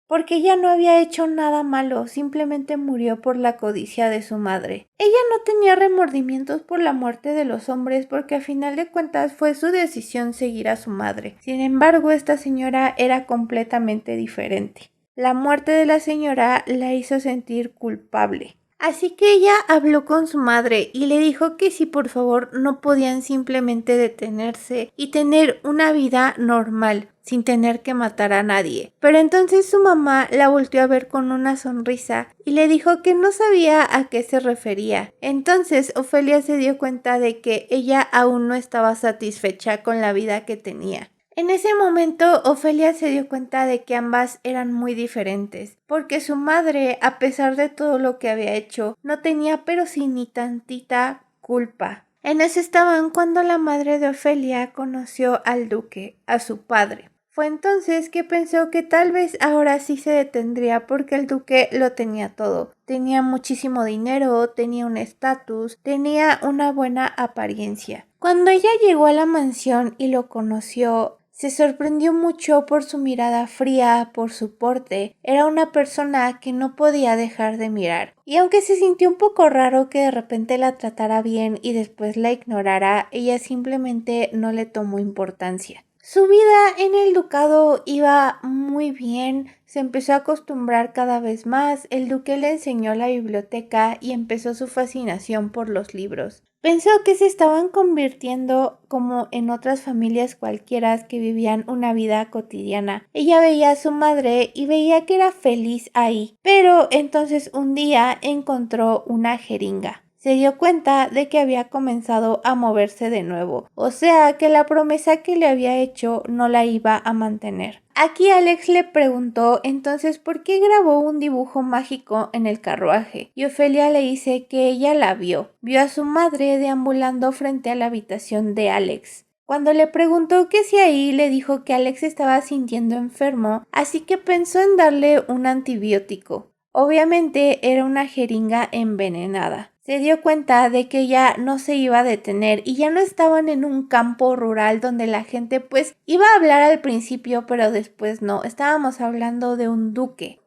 porque ella no había hecho nada malo, simplemente murió por la codicia de su madre. Ella no tenía remordimientos por la muerte de los hombres porque a final de cuentas fue su decisión seguir a su madre. Sin embargo, esta señora era completamente diferente. La muerte de la señora la hizo sentir culpable. Así que ella habló con su madre y le dijo que si por favor no podían simplemente detenerse y tener una vida normal, sin tener que matar a nadie. Pero entonces su mamá la volteó a ver con una sonrisa y le dijo que no sabía a qué se refería. Entonces Ofelia se dio cuenta de que ella aún no estaba satisfecha con la vida que tenía. En ese momento, Ofelia se dio cuenta de que ambas eran muy diferentes, porque su madre, a pesar de todo lo que había hecho, no tenía pero sí ni tantita culpa. En eso estaban cuando la madre de Ofelia conoció al duque, a su padre. Fue entonces que pensó que tal vez ahora sí se detendría porque el duque lo tenía todo. Tenía muchísimo dinero, tenía un estatus, tenía una buena apariencia. Cuando ella llegó a la mansión y lo conoció, se sorprendió mucho por su mirada fría, por su porte. Era una persona que no podía dejar de mirar. Y aunque se sintió un poco raro que de repente la tratara bien y después la ignorara, ella simplemente no le tomó importancia. Su vida en el ducado iba muy bien, se empezó a acostumbrar cada vez más, el duque le enseñó la biblioteca y empezó su fascinación por los libros. Pensó que se estaban convirtiendo como en otras familias cualquiera que vivían una vida cotidiana. Ella veía a su madre y veía que era feliz ahí, pero entonces un día encontró una jeringa. Se dio cuenta de que había comenzado a moverse de nuevo, o sea que la promesa que le había hecho no la iba a mantener. Aquí Alex le preguntó entonces por qué grabó un dibujo mágico en el carruaje, y Ofelia le dice que ella la vio a su madre deambulando frente a la habitación de Alex. Cuando le preguntó qué hacía ahí, le dijo que Alex estaba sintiendo enfermo, así que pensó en darle un antibiótico. Obviamente era una jeringa envenenada. Se dio cuenta de que ya no se iba a detener y ya no estaban en un campo rural donde la gente pues iba a hablar al principio pero después no. Estábamos hablando de un duque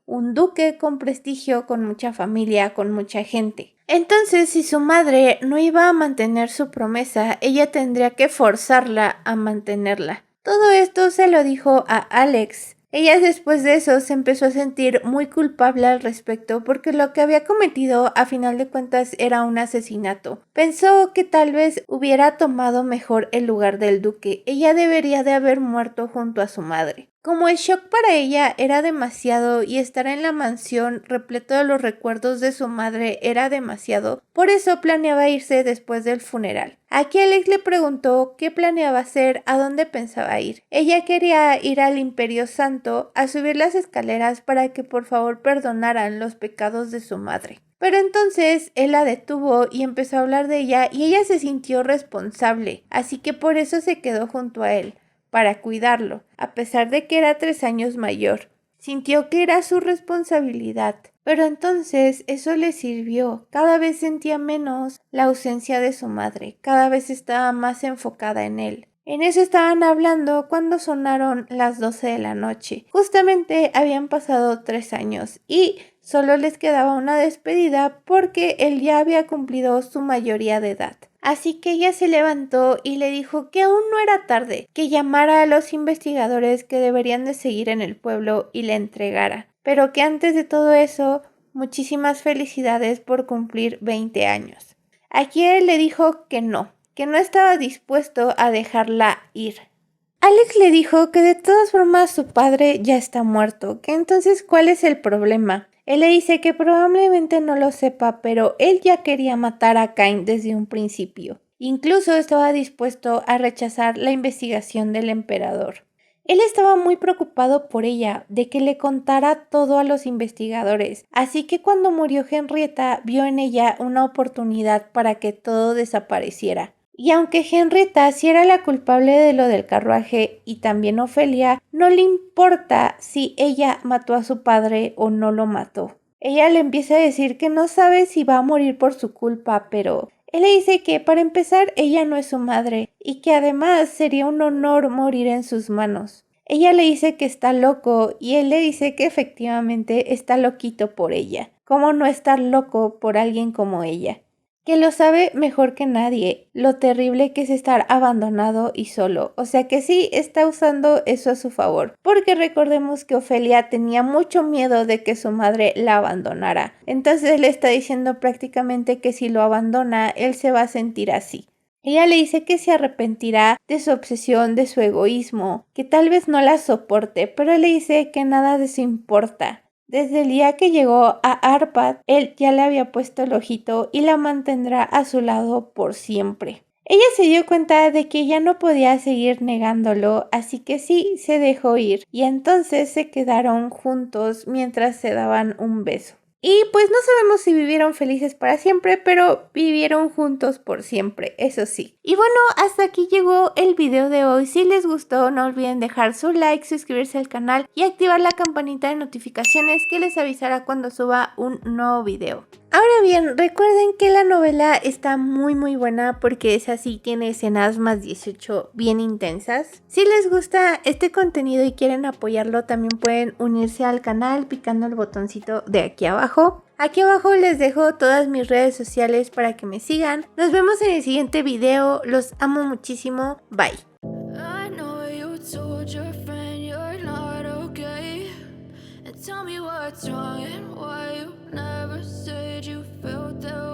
con prestigio, con mucha familia, con mucha gente. Entonces, si su madre no iba a mantener su promesa, ella tendría que forzarla a mantenerla. Todo esto se lo dijo a Alex. Ella después de eso se empezó a sentir muy culpable al respecto porque lo que había cometido a final de cuentas era un asesinato. Pensó que tal vez hubiera tomado mejor el lugar del duque. Ella debería de haber muerto junto a su madre. Como el shock para ella era demasiado y estar en la mansión repleto de los recuerdos de su madre era demasiado, por eso planeaba irse después del funeral. Aquí Alex le preguntó qué planeaba hacer, a dónde pensaba ir. Ella quería ir al Imperio Santo a subir las escaleras para que por favor perdonaran los pecados de su madre. Pero entonces él la detuvo y empezó a hablar de ella y ella se sintió responsable, así que por eso se quedó junto a él, para cuidarlo, a pesar de que era 3 años mayor. Sintió que era su responsabilidad. Pero entonces eso le sirvió. Cada vez sentía menos la ausencia de su madre. Cada vez estaba más enfocada en él. En eso estaban hablando cuando sonaron las 12 de la noche. Justamente habían pasado 3 años y solo les quedaba una despedida porque él ya había cumplido su mayoría de edad. Así que ella se levantó y le dijo que aún no era tarde, que llamara a los investigadores que deberían de seguir en el pueblo y le entregara. Pero que antes de todo eso, muchísimas felicidades por cumplir 20 años. Aquí él le dijo que no estaba dispuesto a dejarla ir. Alex le dijo que de todas formas su padre ya está muerto, que entonces ¿cuál es el problema? Él le dice que probablemente no lo sepa, pero él ya quería matar a Cain desde un principio. Incluso estaba dispuesto a rechazar la investigación del emperador. Él estaba muy preocupado por ella, de que le contara todo a los investigadores, así que cuando murió Henrietta vio en ella una oportunidad para que todo desapareciera. Y aunque Henrietta sí era la culpable de lo del carruaje y también Ofelia, no le importa si ella mató a su padre o no lo mató. Ella le empieza a decir que no sabe si va a morir por su culpa, pero él le dice que para empezar ella no es su madre y que además sería un honor morir en sus manos. Ella le dice que está loco y él le dice que efectivamente está loquito por ella. ¿Cómo no estar loco por alguien como ella? Que lo sabe mejor que nadie, lo terrible que es estar abandonado y solo. O sea que sí está usando eso a su favor. Porque recordemos que Ofelia tenía mucho miedo de que su madre la abandonara. Entonces le está diciendo prácticamente que si lo abandona, él se va a sentir así. Ella le dice que se arrepentirá de su obsesión, de su egoísmo, que tal vez no la soporte, pero él le dice que nada de eso importa. Desde el día que llegó a Arpad, él ya le había puesto el ojito y la mantendrá a su lado por siempre. Ella se dio cuenta de que ya no podía seguir negándolo, así que sí, se dejó ir y entonces se quedaron juntos mientras se daban un beso. Y pues no sabemos si vivieron felices para siempre, pero vivieron juntos por siempre, eso sí. Y bueno, hasta aquí llegó el video de hoy. Si les gustó, no olviden dejar su like, suscribirse al canal y activar la campanita de notificaciones que les avisará cuando suba un nuevo video. Ahora bien, recuerden que la novela está muy buena porque es así, tiene escenas más 18 bien intensas. Si les gusta este contenido y quieren apoyarlo, también pueden unirse al canal picando el botoncito de aquí abajo. Aquí abajo les dejo todas mis redes sociales para que me sigan. Nos vemos en el siguiente video, los amo muchísimo, bye. Tell me what's wrong and why you never said you felt that way.